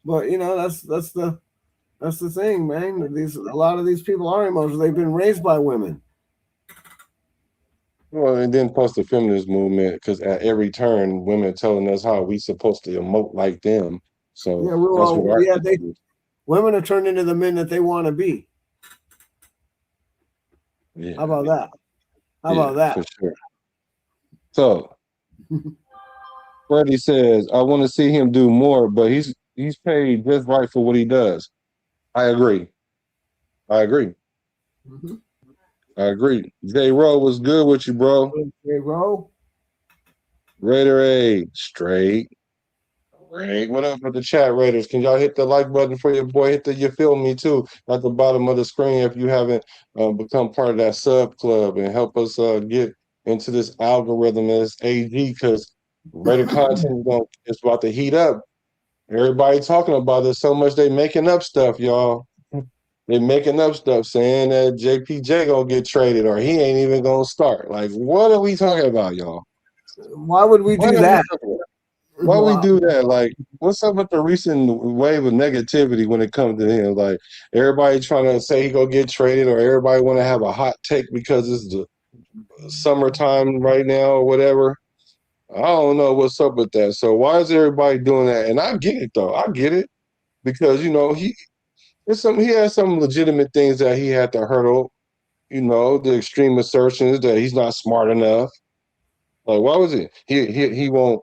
But that's the thing, man. A lot of these people are emotional. They've been raised by women. Well, and then plus the feminist movement, because at every turn, women telling us how we supposed to emote like them. So women are turned into the men that they want to be. Yeah. How about that? How about that? For sure. So Freddie says, I want to see him do more, but he's paid just right for what he does. I agree. Mm-hmm. I agree. J-Row was good with you, bro. J-Row. Raider A, straight. Great. What up with the chat, Raiders? Can y'all hit the like button for your boy? Hit the you feel me too at the bottom of the screen if you haven't become part of that sub club and help us get into this algorithm and this AG because Raider content is about to heat up. Everybody talking about it so much they making up stuff, y'all. They making up stuff saying that JPJ gonna get traded or he ain't even gonna start. Like, what are we talking about, y'all? Why would we do that? Why we Wow. do that? Like, what's up with the recent wave of negativity when it comes to him? Like, everybody trying to say he gonna get traded, or everybody want to have a hot take because it's the summertime right now or whatever. I don't know what's up with that. So why is everybody doing that? And I get it though. I get it because he has some legitimate things that he had to hurdle. The extreme assertions that he's not smart enough. Like, why was it? He won't.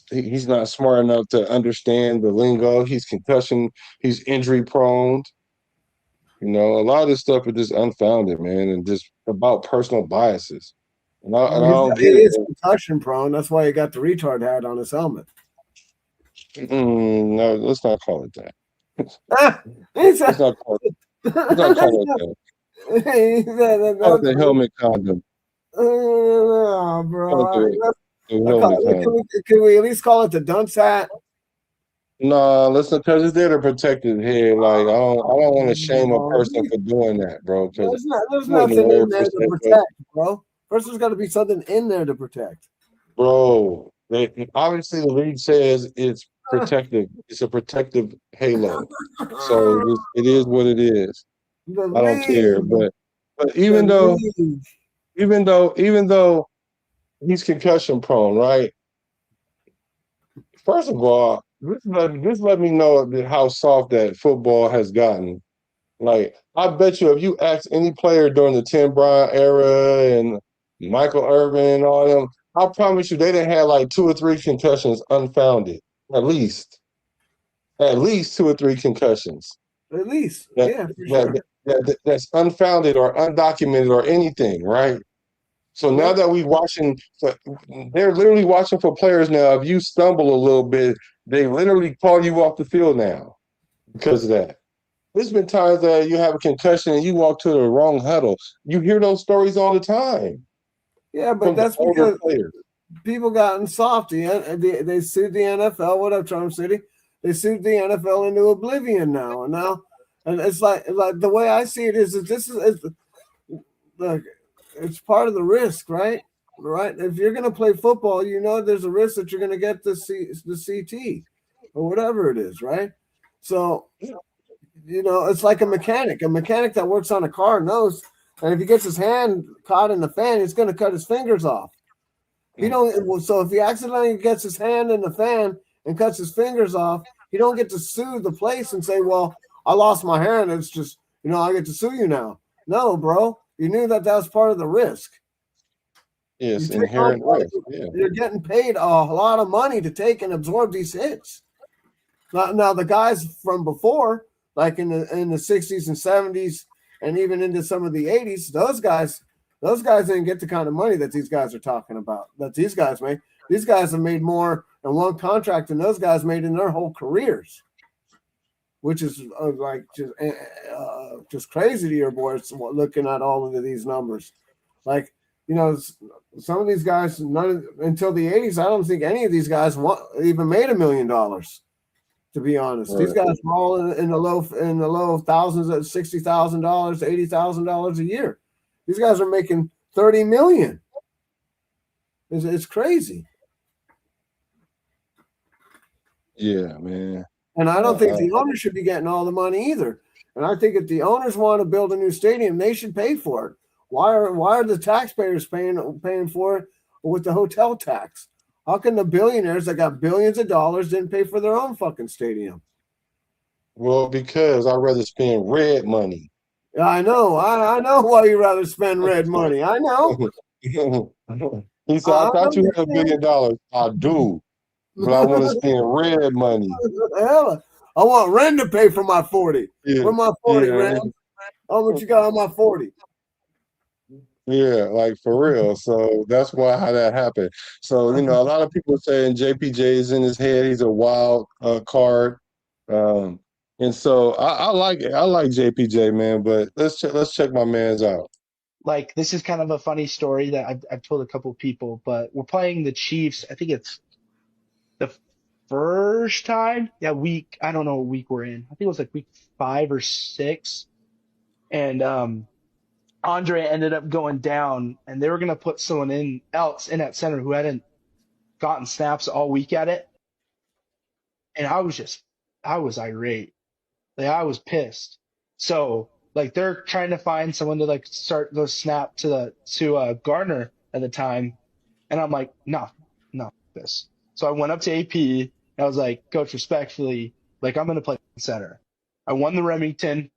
He's not smart enough to understand the lingo. He's concussion. He's injury prone. A lot of this stuff is just unfounded, man, and just about personal biases. And I don't He get it. is concussion prone. That's why he got the retard hat on his helmet. No, let's not call it that. He's Let's not call it. Let's not call it that. Call it the helmet condom. No, bro. Call it the helmet condom. Can we at least call it the dunce hat? No, listen, because it's there to protect his head. Like, I don't want to shame a person for doing that, bro. Because There's nothing in there to protect, bro. First, there's got to be something in there to protect. Bro, obviously the league says it's protective. It's a protective halo. So it is what it is. I don't care. But even though he's concussion prone, right? First of all, this let me know how soft that football has gotten. Like, I bet you if you ask any player during the Tim Bryant era and Michael Irvin and all them, I promise you they didn't have like 2 or 3 concussions unfounded. At least 2 or 3 concussions. At least, yeah, for sure. That's unfounded or undocumented or anything, right? So now that they're literally watching for players now. If you stumble a little bit, they literally call you off the field now because of that. There's been times that you have a concussion and you walk to the wrong huddle. You hear those stories all the time. Yeah, but that's because people gotten softy. They sued the NFL. What up, Charm City? They sued the NFL into oblivion now, and it's like the way I see it is that it's part of the risk, right? Right. If you're going to play football, there's a risk that you're going to get the CT or whatever it is, right? So, it's like a mechanic. A mechanic that works on a car knows, and if he gets his hand caught in the fan, it's going to cut his fingers off. So if he accidentally gets his hand in the fan and cuts his fingers off, he don't get to sue the place and say, "Well, I lost my hand. It's just, I get to sue you now." No, bro. You knew that was part of the risk. Yes, inherent risk. Yeah. You're getting paid a lot of money to take and absorb these hits. Now the guys from before, like in the 60s and 70s, and even into some of the 80s, those guys didn't get the kind of money that these guys are talking about. That these guys make. These guys have made more in one contract than those guys made in their whole careers, which is just crazy to your boys looking at all of these numbers. Like, some of these guys, until the 80s, I don't think any of these guys even made $1 million. To be honest, right. These guys are all in the low thousands at $60,000, $80,000 a year. These guys are making $30 million. It's crazy. Yeah, man. And I don't think the owners should be getting all the money either. And I think if the owners want to build a new stadium, they should pay for it. Why are the taxpayers paying for it with the hotel tax? How can the billionaires that got billions of dollars didn't pay for their own fucking stadium? Well, because I'd rather spend red money. Yeah, I know. I know why you rather spend red money. I know. He said, I thought you had $1 billion. I do. But I want to spend red money. Hell, I want Ren to pay for my 40. Yeah. Where my 40, Ren? How much you got on my 40? Yeah, like for real. So that's how that happened. So, a lot of people saying JPJ is in his head. He's a wild card. And so I like it. I like JPJ, man, but let's check my man's out. Like, this is kind of a funny story that I've told a couple of people, but we're playing the Chiefs. I think it's the first time I don't know what week we're in. I think it was like week 5 or 6. And Andre ended up going down, and they were going to put someone else in at center who hadn't gotten snaps all week at it. and I was irate. Like I was pissed. So like they're trying to find someone to like start go snap to Gardner at the time, and I'm like, no, no, this. So I went up to AP and I was like, Coach, respectfully, like I'm gonna play center. I won the Remington.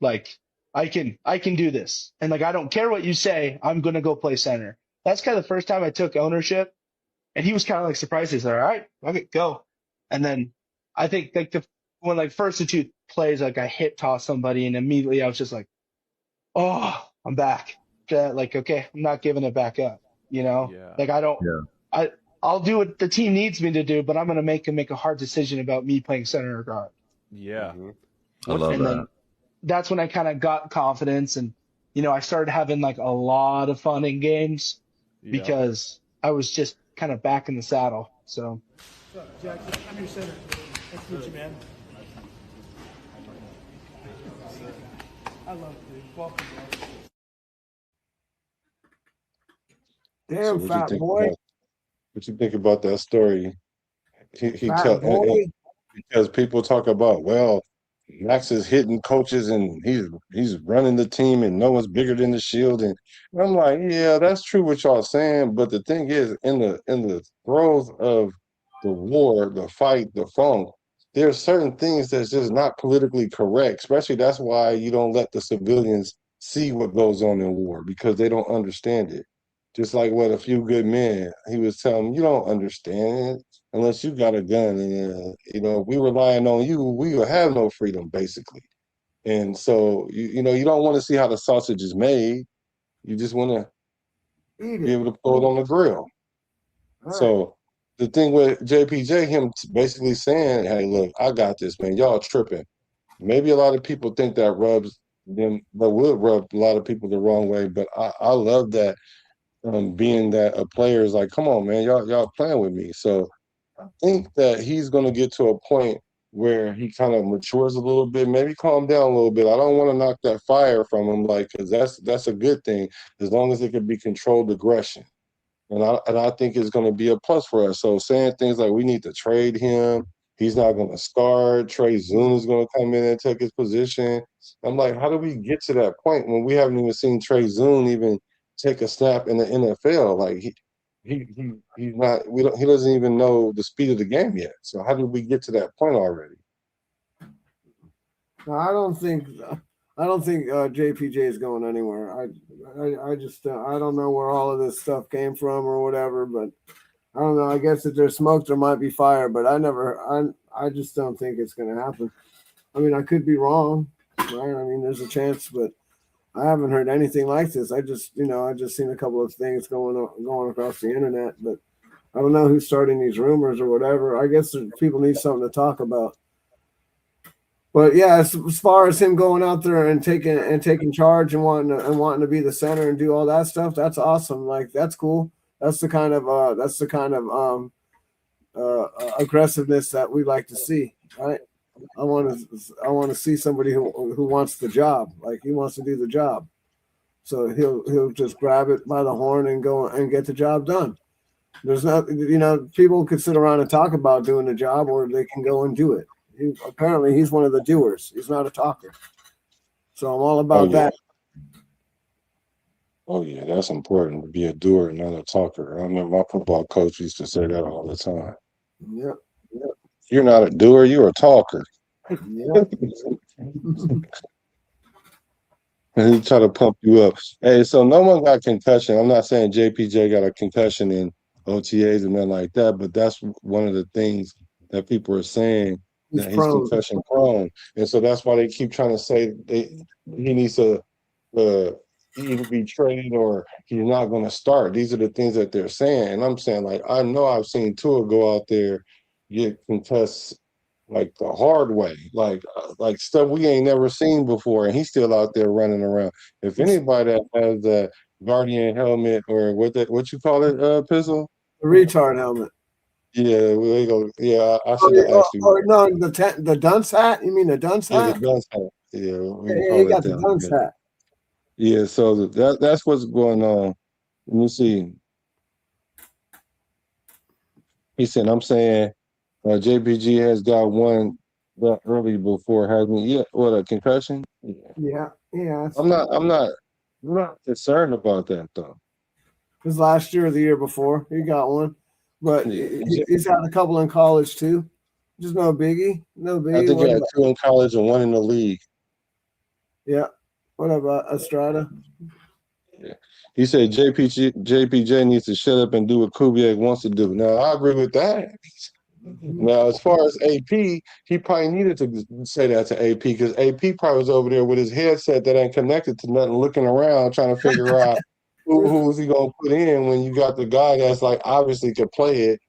Like I can do this, and like I don't care what you say. I'm gonna go play center. That's kind of the first time I took ownership, and he was kind of like surprised. He's like, all right, okay, go. And then I think like the when like first the two plays, like I hip toss somebody, and immediately I was just like, oh, I'm back. Like okay, I'm not giving it back up. You know, Yeah. like I don't. Yeah. I'll do what the team needs me to do, but I'm gonna make a hard decision about me playing center or guard. Yeah. I love And that. then that's when I kind of got confidence, and I started having like a lot of fun in games Yeah. because I was just kind of back in the saddle. So What's up, Jack? I'm your center. Nice to meet you, man. I love it, dude. Welcome, bro. Damn, what fat you think boy. about what you think about that story? He Fat tell boy. because people talk about, well, Max is hitting coaches and he's running the team and no one's bigger than the shield. And I'm like, yeah, that's true what y'all saying. But the thing is, in the throes of the war, the fight, the funk, there's certain things that's just not politically correct. Especially that's why you don't let the civilians see what goes on in war because they don't understand it. Just like what A Few Good Men, he was telling me, you don't understand it unless you got a gun. And, if we relying on you, we will have no freedom, basically. And so, you don't want to see how the sausage is made. You just want to Eat be it. able to pull it on the grill. All right. So the thing with JPJ, him basically saying, hey, look, I got this, man. Y'all tripping. Maybe a lot of people think that rubs them, that would rub a lot of people the wrong way. But I love that being that a player is like, come on, man, y'all playing with me. So I think that he's going to get to a point where he kind of matures a little bit, maybe calm down a little bit. I don't want to knock that fire from him, like, because that's a good thing as long as it can be controlled aggression. And I think it's going to be a plus for us. So saying things like we need to trade him, he's not going to start. Trey Zoon is going to come in and take his position. I'm like, how do we get to that point when we haven't even seen Trey Zoon even take a snap in the NFL? Like he's not. He doesn't even know the speed of the game yet. So how did we get to that point already? No, I don't think JPJ is going anywhere. I just I don't know where all of this stuff came from or whatever, but I don't know. I guess if there's smoke, there might be fire, but I just don't think it's going to happen. I mean, I could be wrong, right? I mean, there's a chance, but I haven't heard anything like this. I just seen a couple of things going across the internet, but I don't know who's starting these rumors or whatever. I guess people need something to talk about. But yeah, as far as him going out there and taking charge and wanting to be the center and do all that stuff, that's awesome. Like that's cool. That's the kind of aggressiveness that we like to see, right? I want to see somebody who wants the job, like he wants to do the job. So he'll just grab it by the horn and go and get the job done. There's not, people could sit around and talk about doing the job, or they can go and do it. Apparently, he's one of the doers. He's not a talker. So I'm all about that. Oh yeah, that's important to be a doer, not a talker. I remember my football coach used to say that all the time. Yep. You're not a doer, you're a talker. Yep. And he try to pump you up. Hey, so no one got concussion. I'm not saying JPJ got a concussion in OTAs and nothing like that, but that's one of the things that people are saying that he's concussion prone. And so that's why they keep trying to say he needs to either be traded or he's not going to start. These are the things that they're saying. And I'm saying, like, I know I've seen Tua go out there, get concussed like the hard way, like stuff we ain't never seen before, and he's still out there running around. If anybody that has the Guardian helmet or what you call it, Pizzle? The retard helmet. Yeah, we go. Yeah, I should have asked you. Or no, the dunce hat. You mean the dunce hat? Yeah, the dunce hat. Yeah, we can Yeah, call he it got that. the dunce hat. Yeah, so that's what's going on. Let me see. He said, I'm saying JPG has got one that early before, hasn't he? Yeah, what, a concussion? Yeah. Yeah. I'm not concerned about that though. His last year or the year before, he got one, but Yeah. he's had a couple in college too. Just no biggie. I think he What had about? 2 in college and 1 in the league. Yeah. What about Estrada? Yeah. He said JPJ needs to shut up and do what Kubiak wants to do. Now I agree with that. Now, as far as AP, he probably needed to say that to AP because AP probably was over there with his headset that ain't connected to nothing, looking around, trying to figure out who's he gonna put in when you got the guy that's like obviously could play it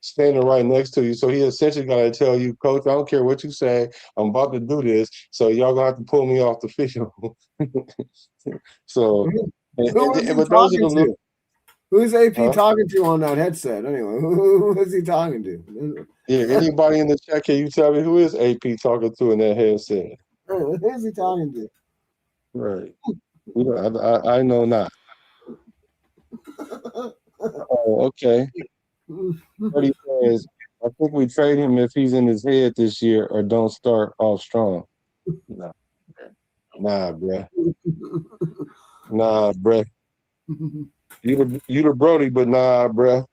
standing right next to you. So he essentially got to tell you, Coach, I don't care what you say, I'm about to do this, so y'all gonna have to pull me off the field. So, Who was he but those are talking the to? little. Who's AP Huh? talking to on that headset? Anyway, who was he talking to? Yeah, anybody in the chat, can you tell me who is AP talking to in that headset? Who's he talking to? Right. I know not. Oh, okay. Freddie says, I think we trade him if he's in his head this year or don't start off strong. Nah, bruh. Nah, bruh. You the Brody, but nah, bruh.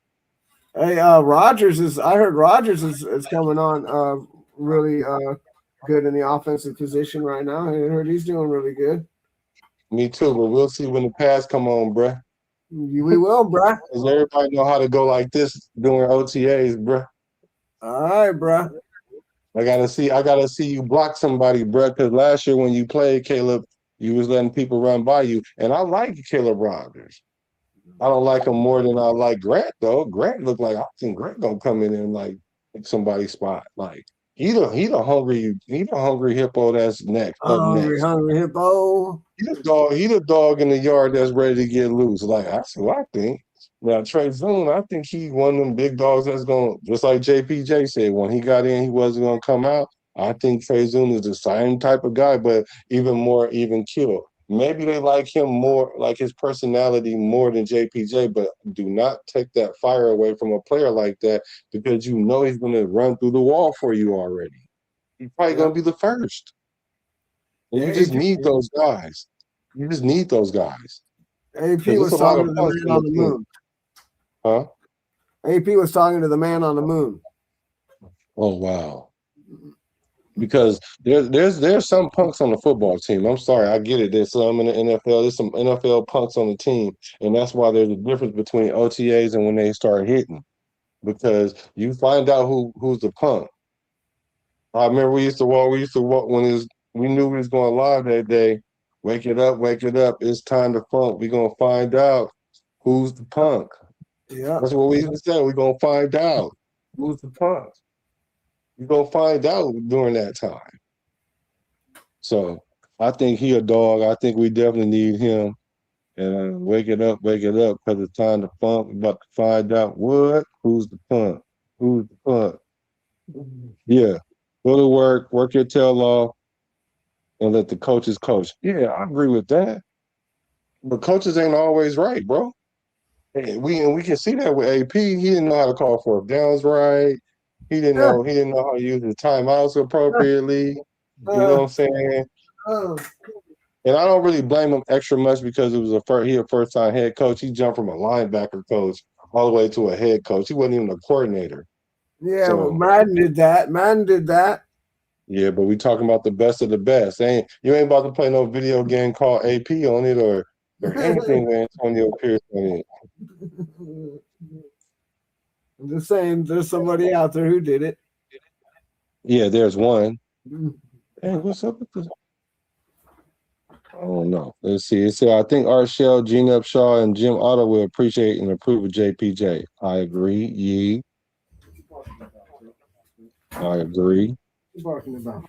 Hey, Rogers is. I heard Rogers is coming on really good in the offensive position right now. I heard he's doing really good. Me too, but we'll see when the pass come on, bruh. We will, bruh. Because everybody know how to go like this during OTAs, bruh. All right, bruh. I gotta see you block somebody, bruh. Because last year when you played Caleb, you was letting people run by you, and I like Caleb Rogers. I don't like him more than I like Grant though. Grant looked like I think Grant gonna come in and like take somebody's spot. Like he the hungry hippo that's up next. Hungry hippo. He the dog in the yard that's ready to get loose. Like that's what I think. Now Trey Zoon, I think he one of them big dogs that's gonna just like JPJ said when he got in, he wasn't gonna come out. I think Trey Zoon is the same type of guy, but even more even kill. Maybe they like him more, like his personality more than JPJ, but do not take that fire away from a player like that because you know he's going to run through the wall for you already. He's probably going to be the first. And you just need those guys. You just need those guys. AP was talking to the man on the moon. Huh? AP was talking to the man on the moon. Oh, wow. Because there's some punks on the football team. I'm sorry, I get it. There's some in the NFL. There's some NFL punks on the team, and that's why there's a difference between OTAs and when they start hitting. Because you find out who's the punk. I remember we used to walk when we knew we was going live that day. Wake it up, it's time to funk. We're gonna find out who's the punk. Yeah. That's what we used to say. We're gonna find out who's the punk. You're going to find out during that time. So I think he a dog. I think we definitely need him. And wake it up, because it's time to funk. We're about to find out who's the punk? Who's the punk? Yeah. Go to work your tail off, and let the coaches coach. Yeah, I agree with that. But coaches ain't always right, bro. And we can see that with AP. He didn't know how to call for downs right. He didn't know how to use his timeouts appropriately. You know what I'm saying? And I don't really blame him extra much because it was a first-time head coach. He jumped from a linebacker coach all the way to a head coach. He wasn't even a coordinator. Yeah, so, well, Madden did that. Yeah, but we talking about the best of the best. You ain't about to play no video game called AP on it or anything with Antonio Pierce on it. I'm just saying there's somebody out there who did it. Yeah, there's one. Hey, what's up with this? I don't know. Let's see. It said, I think Art Shell, Gene Upshaw, and Jim Otto will appreciate and approve of JPJ. I agree. Yee. I agree. Talking about.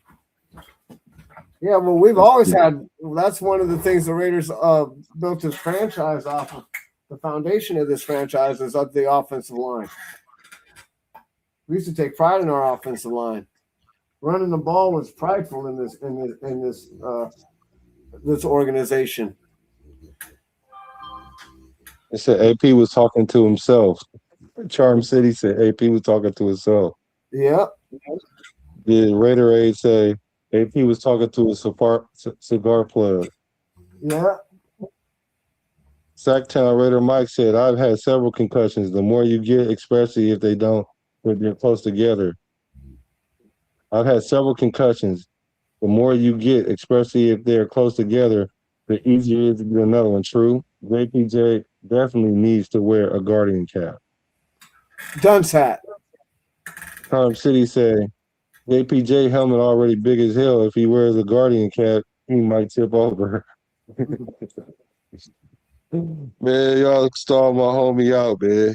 Yeah, well, we've always had. That's one of the things the Raiders built this franchise off of. The foundation of this franchise is up the offensive line. We used to take pride in our offensive line. Running the ball was prideful in this organization. It said AP was talking to himself. Charm City said AP was talking to himself. Yep. Did Raider Aid say AP was talking to a cigar plug? Yeah. Sacktown Raider Mike said, I've had several concussions. The more you get, especially if they're close together. I've had several concussions. The more you get, especially if they're close together, the easier it is to get another one. True. JPJ definitely needs to wear a guardian cap. Dunce hat. Tom City said, JPJ helmet already big as hell. If he wears a guardian cap, he might tip over. Man, y'all stall my homie out, man.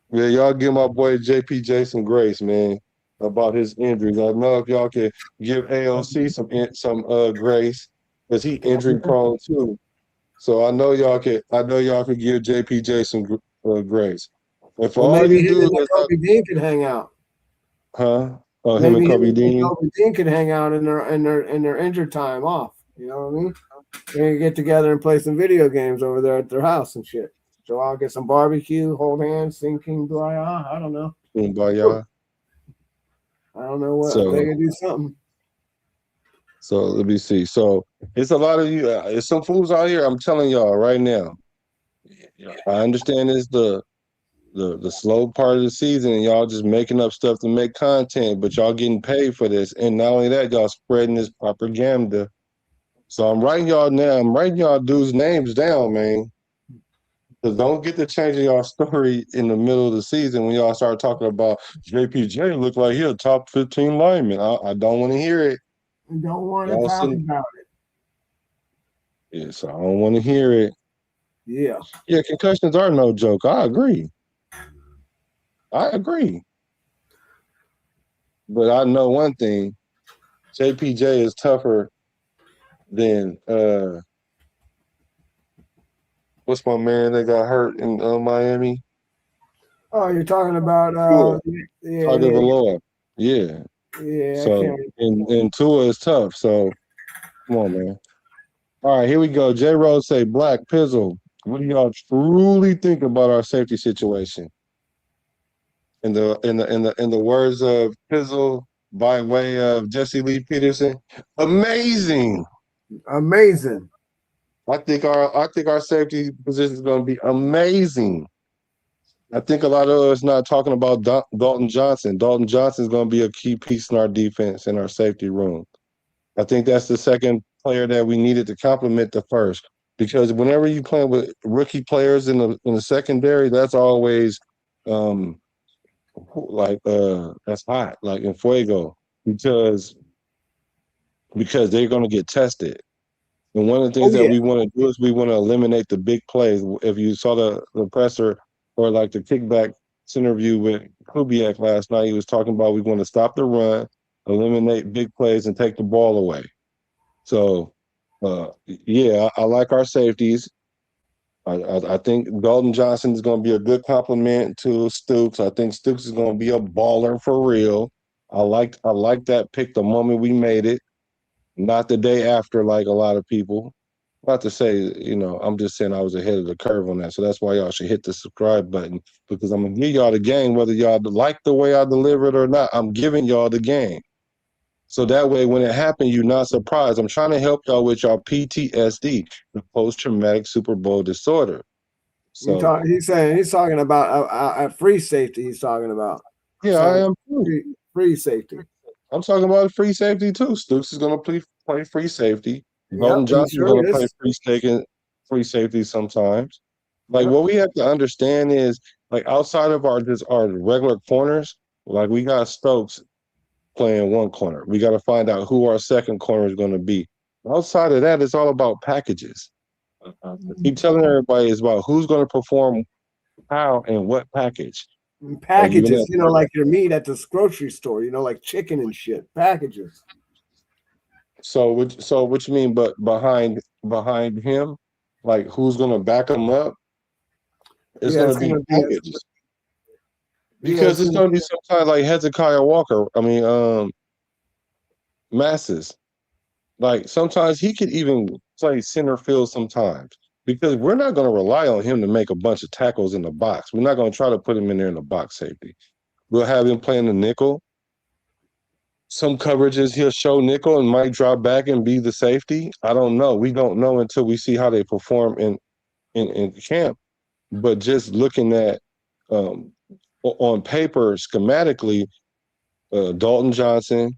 Man, y'all give my boy JPJ some grace, man, about his injuries. I know if y'all can give AOC some grace, because he injury prone too. So I know y'all can give JPJ some grace. And for Well, all maybe you him dudes and that's Kobe Dean could hang out. Oh, him and Maybe him Kobe and Dean. Kobe Dean could hang out in their injured time off. You know what I mean? They can get together and play some video games over there at their house and shit. So I'll get some barbecue, hold hands, sing King Blaya. I don't know. Kumbaya. I don't know what So, they can do something. so let me see. So it's a lot of you. It's some fools out here. I'm telling y'all right now. I understand it's the slow part of the season, and y'all just making up stuff to make content, but y'all getting paid for this. And not only that, y'all spreading this propaganda. So I'm writing y'all now. I'm writing y'all dudes' names down, man. Because don't get to changing y'all story in the middle of the season when y'all start talking about JPJ look like he a top 15 lineman. I don't want to hear it. We don't want to Y'all talk send, about it. yes, I don't want to hear it. Yeah. Yeah, concussions are no joke. I agree. But I know one thing. JPJ is tougher than what's my man that got hurt in Miami? Oh, you're talking about Tua. yeah, Tagovailoa. Yeah. yeah. I So can't. and Tua is tough. So come on, man. All right, here we go. J Rose say, Black Pizzle. What do y'all truly think about our safety situation? In the words of Pizzle by way of Jesse Lee Peterson, amazing. Amazing. I think our safety position is going to be amazing. I think a lot of us not talking about Dalton Johnson. Dalton Johnson is going to be a key piece in our defense in our safety room. I think that's the second player that we needed to complement the first, because whenever you play with rookie players in the secondary, that's always that's hot, like in fuego, because they're going to get tested. And one of the things Oh that yeah. we want to do is we want to eliminate the big plays. If you saw the presser or like the kickback interview with Kubiak last night, he was talking about we want to stop the run, eliminate big plays, and take the ball away. So, yeah, I like our safeties. I think Dalton Johnson is going to be a good compliment to Stooks. I think Stooks is going to be a baller for real. I like that pick the moment we made it, not the day after, like a lot of people. Not to say, I'm just saying I was ahead of the curve on that. So that's why y'all should hit the subscribe button, because I'm gonna give y'all the game, whether y'all like the way I deliver it or not. I'm giving y'all the game. So that way, when it happened, you're not surprised. I'm trying to help y'all with y'all PTSD, the post-traumatic Super Bowl disorder. So He's talking about a free safety. He's talking about. yeah, I am too. Free safety. I'm talking about free safety too. Stooks is going to play free safety. Dalton Yep, he Johnson is sure going to play is. free safety sometimes. Like Yep. what we have to understand is, like, outside of our regular corners, like we got Stokes playing one corner. We got to find out who our second corner is going to be. Outside of that, it's all about packages. I keep telling everybody it's about who's going to perform how and what package. Packages, like your meat at the grocery store, like chicken and shit. Packages. So what you mean? But behind him, like who's going to back him up? It's going to be packages. Because it's going to be sometimes like Hezekiah Walker. I mean, Masses. Like sometimes he could even play center field sometimes, because we're not going to rely on him to make a bunch of tackles in the box. We're not going to try to put him in there in the box safety. we'll have him playing the nickel. Some coverages he'll show nickel and might drop back and be the safety. I don't know. We don't know until we see how they perform in camp. But just looking at on paper schematically, Dalton Johnson,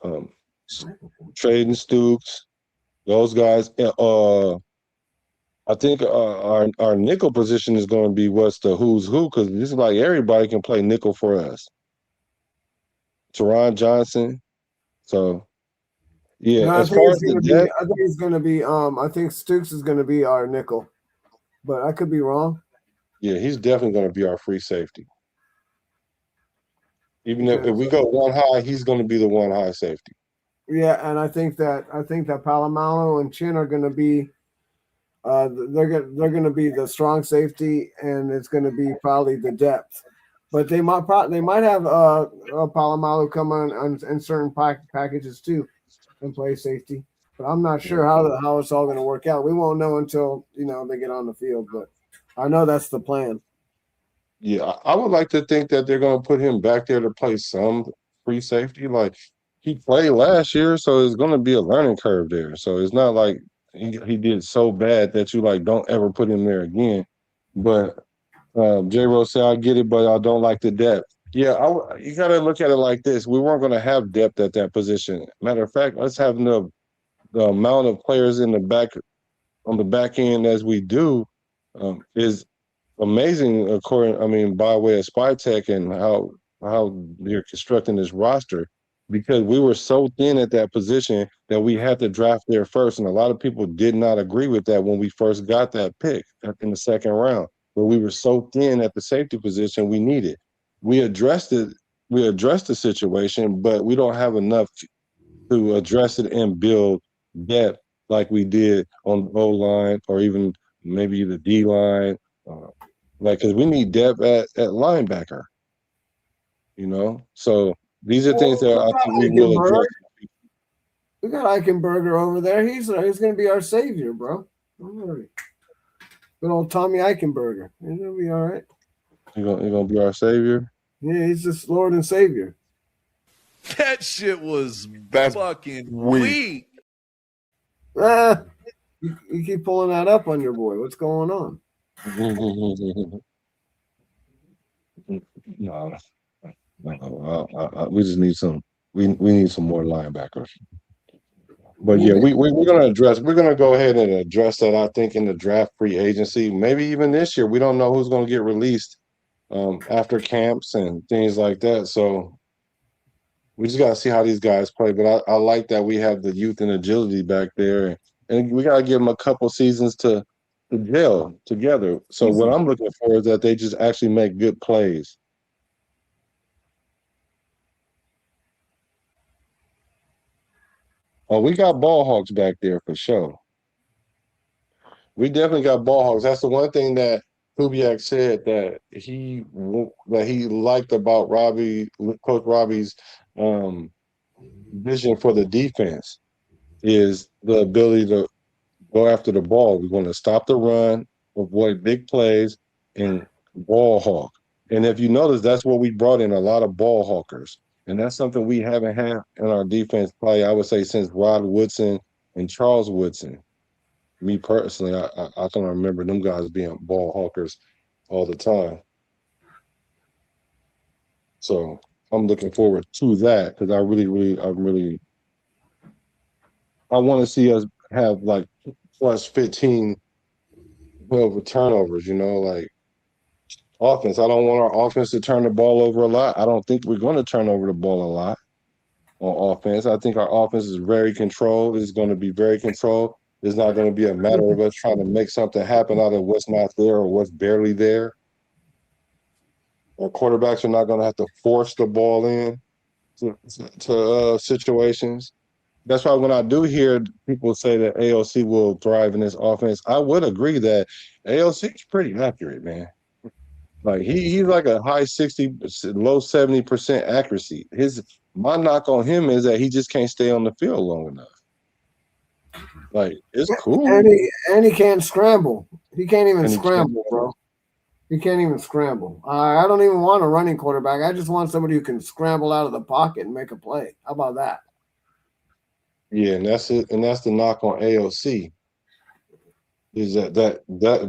Traden Stooks, those guys. I think our nickel position is going to be what's the who's who, because this is like everybody can play nickel for us. Teron Johnson. So yeah, No, as far as the depth, I think it's gonna be I think Stooks is gonna be our nickel. But I could be wrong. yeah, he's definitely going to be our free safety. Even if we go one high, he's going to be the one high safety. Yeah, and I think that Palomalo and Chin are gonna be they're gonna be the strong safety, and it's gonna be probably the depth. But they might have Palomalo come on in certain packages too and play safety. But I'm not sure how it's all going to work out. We won't know until they get on the field. But I know that's the plan. Yeah, I would like to think that they're going to put him back there to play some free safety. Like he played last year, so it's going to be a learning curve there. So it's not like he did so bad that you don't ever put him there again. But J. Rose said, I get it, but I don't like the depth. Yeah, you got to look at it like this. We weren't going to have depth at that position. Matter of fact, let's have the amount of players on the back end as we do is amazing. By way of Spy Tech and how they're constructing this roster, because we were so thin at that position that we had to draft there first, and a lot of people did not agree with that when we first got that pick in the second round. Where we were so thin at the safety position we needed. We addressed it. We addressed the situation, but we don't have enough to address it and build depth like we did on the O-line or even maybe the D-line. Because we need depth at linebacker. So these are things that I think we will address. We got Eichenberger over there. He's going to be our savior, bro. Don't worry. Good old Tommy Eichenberger. He's gonna be all right. He's gonna be our savior. Yeah, he's just Lord and Savior. That shit was fucking weak. You keep pulling that up on your boy. What's going on? No, we just need some. We need some more linebackers. But yeah, we're gonna go ahead and address that, I think, in the draft free agency. Maybe even this year. We don't know who's gonna get released after camps and things like that. So we just gotta see how these guys play. But I like that we have the youth and agility back there, and we gotta give them a couple seasons to gel together. So what I'm looking for is that they just actually make good plays. Oh, we got ball hawks back there for sure. We definitely got ball hawks. That's the one thing that Kubiak said that he liked about Coach Robbie's vision for the defense is the ability to go after the ball. We're going to stop the run, avoid big plays, and ball hawk. And if you notice, that's what we brought in, a lot of ball hawkers. And that's something we haven't had in our defense play, I would say, since Rod Woodson and Charles Woodson. Me personally, I can remember them guys being ball hawkers all the time. So I'm looking forward to that because I want to see us have plus 15, 12 turnovers, offense. I don't want our offense to turn the ball over a lot. I don't think we're going to turn over the ball a lot on offense. I think our offense is very controlled. It's going to be very controlled. It's not going to be a matter of us trying to make something happen out of what's not there or what's barely there. Our quarterbacks are not going to have to force the ball in to situations. That's why when I do hear people say that AOC will thrive in this offense, I would agree that AOC is pretty accurate, man. He's like a high 60, low 70% accuracy. My knock on him is that he just can't stay on the field long enough. It's cool. And he can't scramble. He can't even scramble, bro. He can't even scramble. I don't even want a running quarterback. I just want somebody who can scramble out of the pocket and make a play. How about that? Yeah, and that's it. And that's the knock on AOC. Is that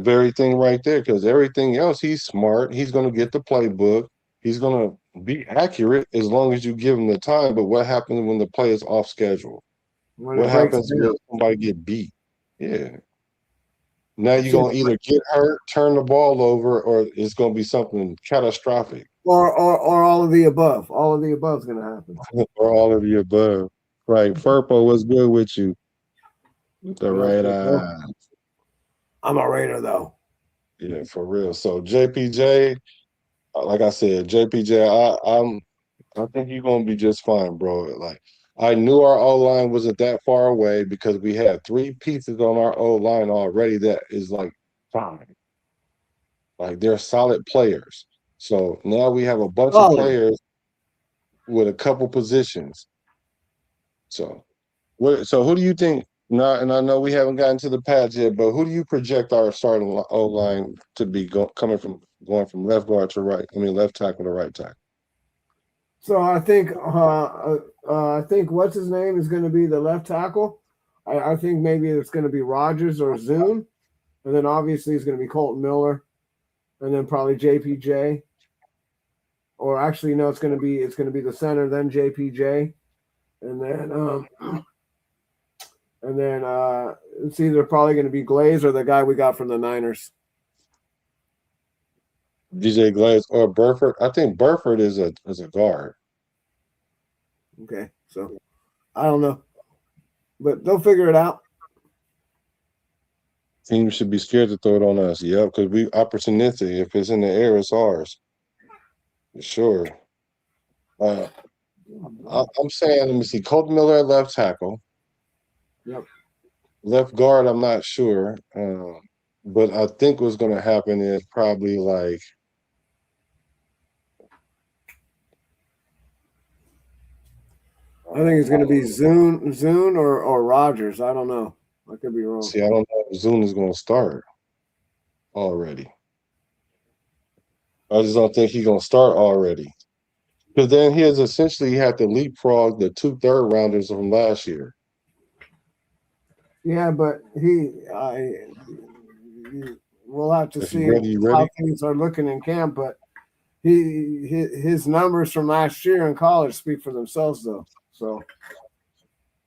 very thing right there? Because everything else, he's smart. He's going to get the playbook. He's going to be accurate as long as you give him the time. But what happens when the play is off schedule? When What it breaks happens down. when somebody get beat? Yeah. Now you're going to either get hurt, turn the ball over, or it's going to be something catastrophic. Or all of the above. All of the above is going to happen. Or all of the above. Right. Furpo, what's good with you? With the right eye. I'm a Raider, though. Yeah, for real. So JPJ, like I said, JPJ, I think you're gonna be just fine, bro. Like I knew our O line wasn't that far away because we had 3 pieces on our O line already that is like fine. Like they're solid players. So now we have a bunch of players with a couple positions. So who do you think now, and I know we haven't gotten to the pads yet, but who do you project our starting O line to be going from left guard to right? I mean left tackle to right tackle. So I think what's his name is going to be the left tackle. I think maybe it's going to be Rogers or Zune, and then obviously it's going to be Colton Miller, and then probably JPJ. Or actually, no, it's going to be the center, then JPJ, and then it's either probably going to be Glaze or the guy we got from the Niners. DJ Glaze or Burford. I think Burford is a guard. Okay, so I don't know, but they'll figure it out. Teams should be scared to throw it on us. Yep, because we opportunistic. If it's in the air, it's ours. For sure. I'm saying, let me see. Colton Miller at left tackle. Yep. Left guard, I'm not sure. But I think what's going to happen is probably like I think it's going to be Zune or Rogers. I don't know. I could be wrong. See, I don't know if Zune is going to start already. I just don't think he's going to start already. Because then he has essentially had to leapfrog the 2 third-rounders from last year. Yeah, but we'll have to see how things are looking in camp. But his numbers from last year in college speak for themselves, though. So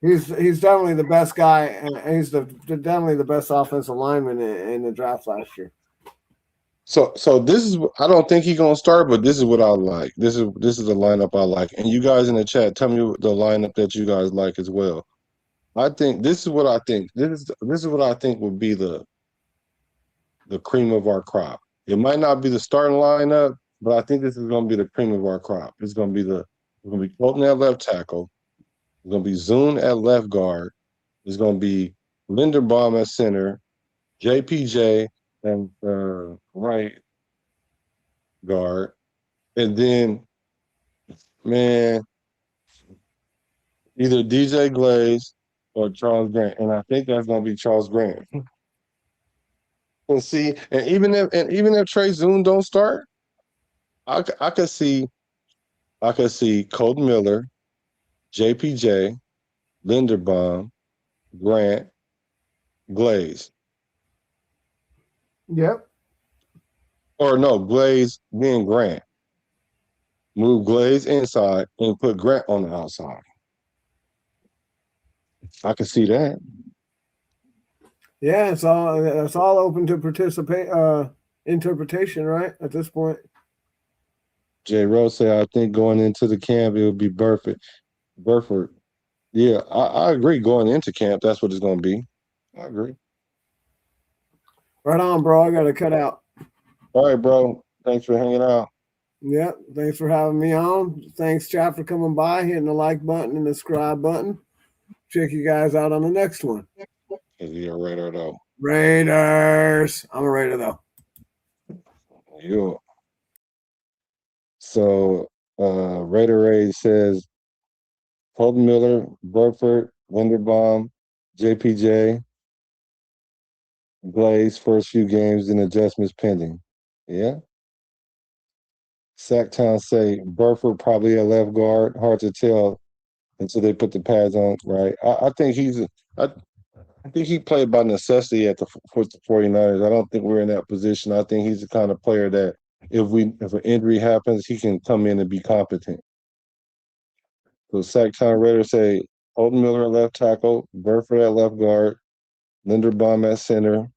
he's definitely the best guy, and he's definitely the best offensive lineman in the draft last year. So this is, I don't think he's gonna start, but this is what I like. This is the lineup I like. And you guys in the chat, tell me the lineup that you guys like as well. I think this is what I think. This is what I think would be the cream of our crop. It might not be the starting lineup, but I think this is gonna be the cream of our crop. It's gonna be Colton at left tackle. It's gonna be Zune at left guard. It's gonna be Linderbaum at center, JPJ and right guard, and then man, either DJ Glaze or Charles Grant, and I think that's gonna be Charles Grant. And see, and even if Trey Zune don't start, I could see Colton Miller, JPJ, Linderbaum, Grant, Glaze. Yep. Or no, Glaze then Grant. Move Glaze inside and put Grant on the outside. I can see that. Yeah, it's all open to interpretation, right? At this point. Jay Rose said, I think going into the camp it would be Burford. Yeah, I agree. Going into camp, that's what it's going to be. I agree. Right on, bro. I got to cut out. All right, bro. Thanks for hanging out. Yeah, thanks for having me on. Thanks, chat, for coming by, hitting the like button and the subscribe button. Check you guys out on the next one. Is he a Raider, though? Raiders. I'm a Raider, though. You. So, Raider Ray says, Colton Miller, Burford, Linderbaum, JPJ, Glaze, first few games, and adjustments pending. Yeah. Sacktown say Burford probably a left guard. Hard to tell until they put the pads on. Right. I think I think he played by necessity with the 49ers. I don't think we're in that position. I think he's the kind of player that if an injury happens, he can come in and be competent. So Sacktown Raiders say Holton Miller at left tackle, Burford at left guard, Linderbaum at center,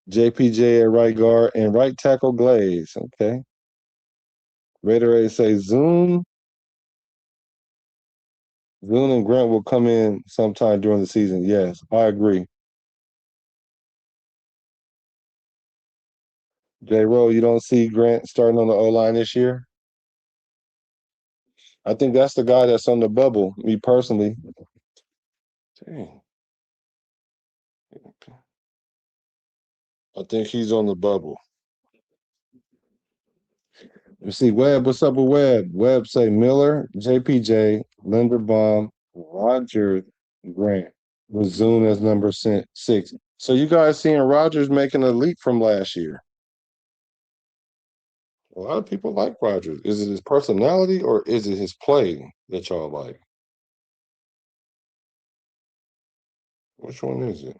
JPJ at right guard, and right tackle Glaze. Okay. Raider say Zoom and Grant will come in sometime during the season. Yes, I agree. J. Rowe, you don't see Grant starting on the O line this year? I think that's the guy that's on the bubble, me personally. Dang. I think he's on the bubble. You see Webb, what's up with Webb? Webb say Miller, JPJ, Linderbaum, Roger, Grant, with Zoom as number 6. So you guys seeing Rodgers making a leap from last year? A lot of people like Rodgers. Is it his personality or is it his play that y'all like? Which one is it?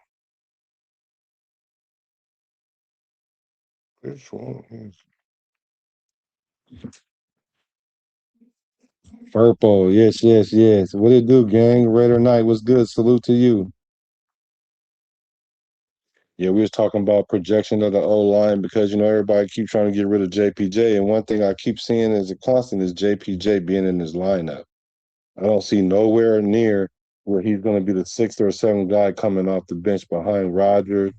Which one is it? Purple, yes, yes, yes. What it do, gang? Raider Knight, what's good? Salute to you. Yeah, we was talking about projection of the O line because everybody keep trying to get rid of JPJ, and one thing I keep seeing as a constant is JPJ being in this lineup. I don't see nowhere near where he's going to be the 6th or 7th guy coming off the bench behind Rodgers.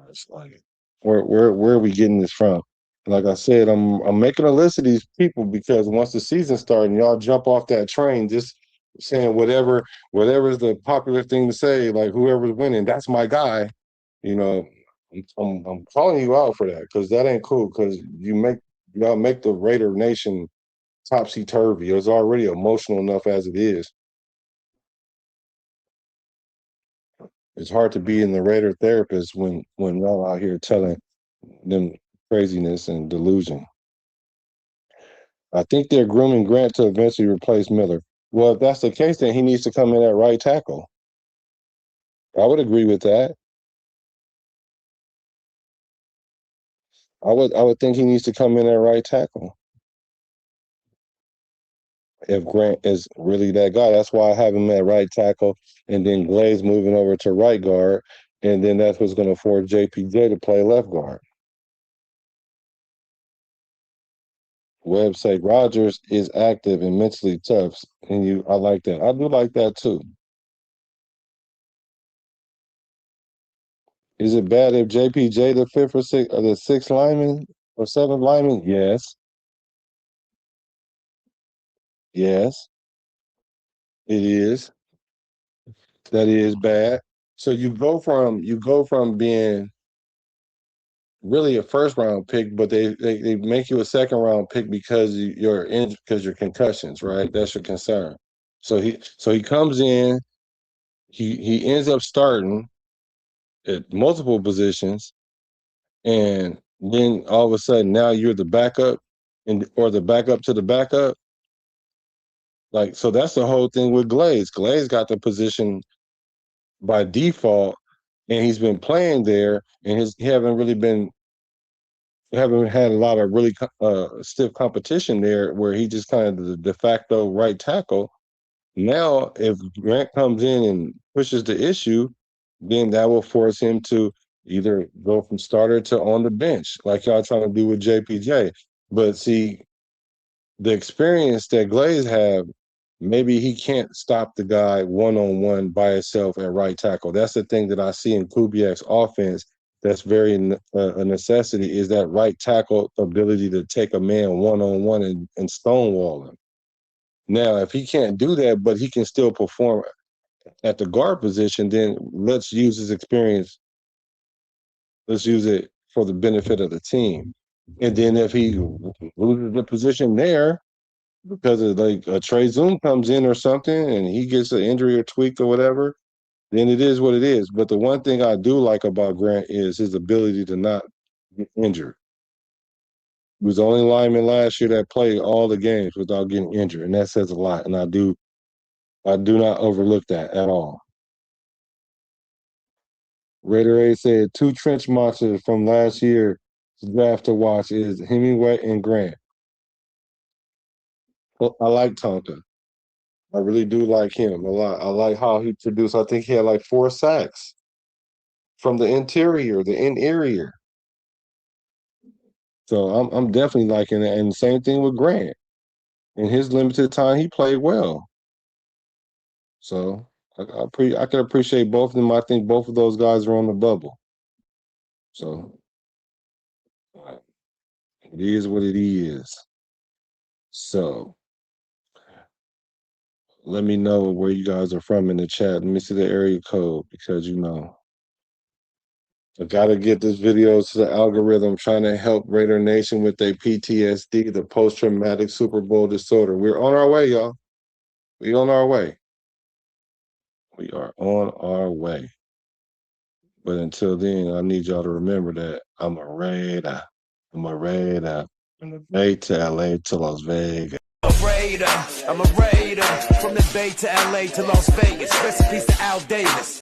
It's like, where are we getting this from? Like I said, I'm making a list of these people because once the season starts and y'all jump off that train, just saying whatever is the popular thing to say, like whoever's winning, that's my guy. You know, I'm calling you out for that because that ain't cool. Because y'all make the Raider Nation topsy turvy. It's already emotional enough as it is. It's hard to be in the Raider therapist when y'all out here telling them craziness and delusion. I think they're grooming Grant to eventually replace Miller. Well, if that's the case, then he needs to come in at right tackle. I would agree with that. I would think he needs to come in at right tackle. If Grant is really that guy, that's why I have him at right tackle, and then Glaze moving over to right guard, and then that's what's going to force JPJ to play left guard. Website Rodgers is active and mentally tough, and I like that. I do like that too. Is it bad if JPJ the 5th or 6th or the 6th lineman or 7th lineman? Yes. Yes, it is. That is bad. So you go from being really a first round pick, but they make you a second round pick because you're injured because your concussions, right? That's your concern. So he comes in, he ends up starting at multiple positions, and then all of a sudden now you're the backup or the backup to the backup. Like, so that's the whole thing with Glaze. Glaze got the position by default, and he's been playing there, and he haven't had a lot of really stiff competition there, where he just kind of the de facto right tackle. Now, if Grant comes in and pushes the issue, then that will force him to either go from starter to on the bench, like y'all trying to do with JPJ. But see, the experience that Glaze have, maybe he can't stop the guy one-on-one by himself at right tackle. That's the thing that I see in Kubiak's offense that's very a necessity, is that right tackle ability to take a man one-on-one and stonewall him. Now, if he can't do that, but he can still perform at the guard position, then let's use his experience. Let's use it for the benefit of the team. And then if he loses the position there, because of like a Trey Zoom comes in or something and he gets an injury or tweak or whatever, then it is what it is. But the one thing I do like about Grant is his ability to not get injured. He was the only lineman last year that played all the games without getting injured, and that says a lot. And I do not overlook that at all. Raider A said 2 trench monsters from last year's draft to watch is Hemingway and Grant. Well, I like Tonka. I really do like him a lot. I like how he produced. I think he had like 4 sacks from the interior, the in area. So I'm definitely liking it. And same thing with Grant. In his limited time, he played well. So I can appreciate both of them. I think both of those guys are on the bubble. So it is what it is. So let me know where you guys are from in the chat. Let me see the area code because I gotta get this video to the algorithm trying to help Raider Nation with their PTSD, the post-traumatic Super Bowl disorder. We're on our way, y'all. We on our way. We are on our way. But until then, I need y'all to remember that I'm a Raider. I'm a Raider. From the Bay to LA to Las Vegas. I'm a Raider. From the Bay to LA to Las Vegas. Recipes to Al Davis.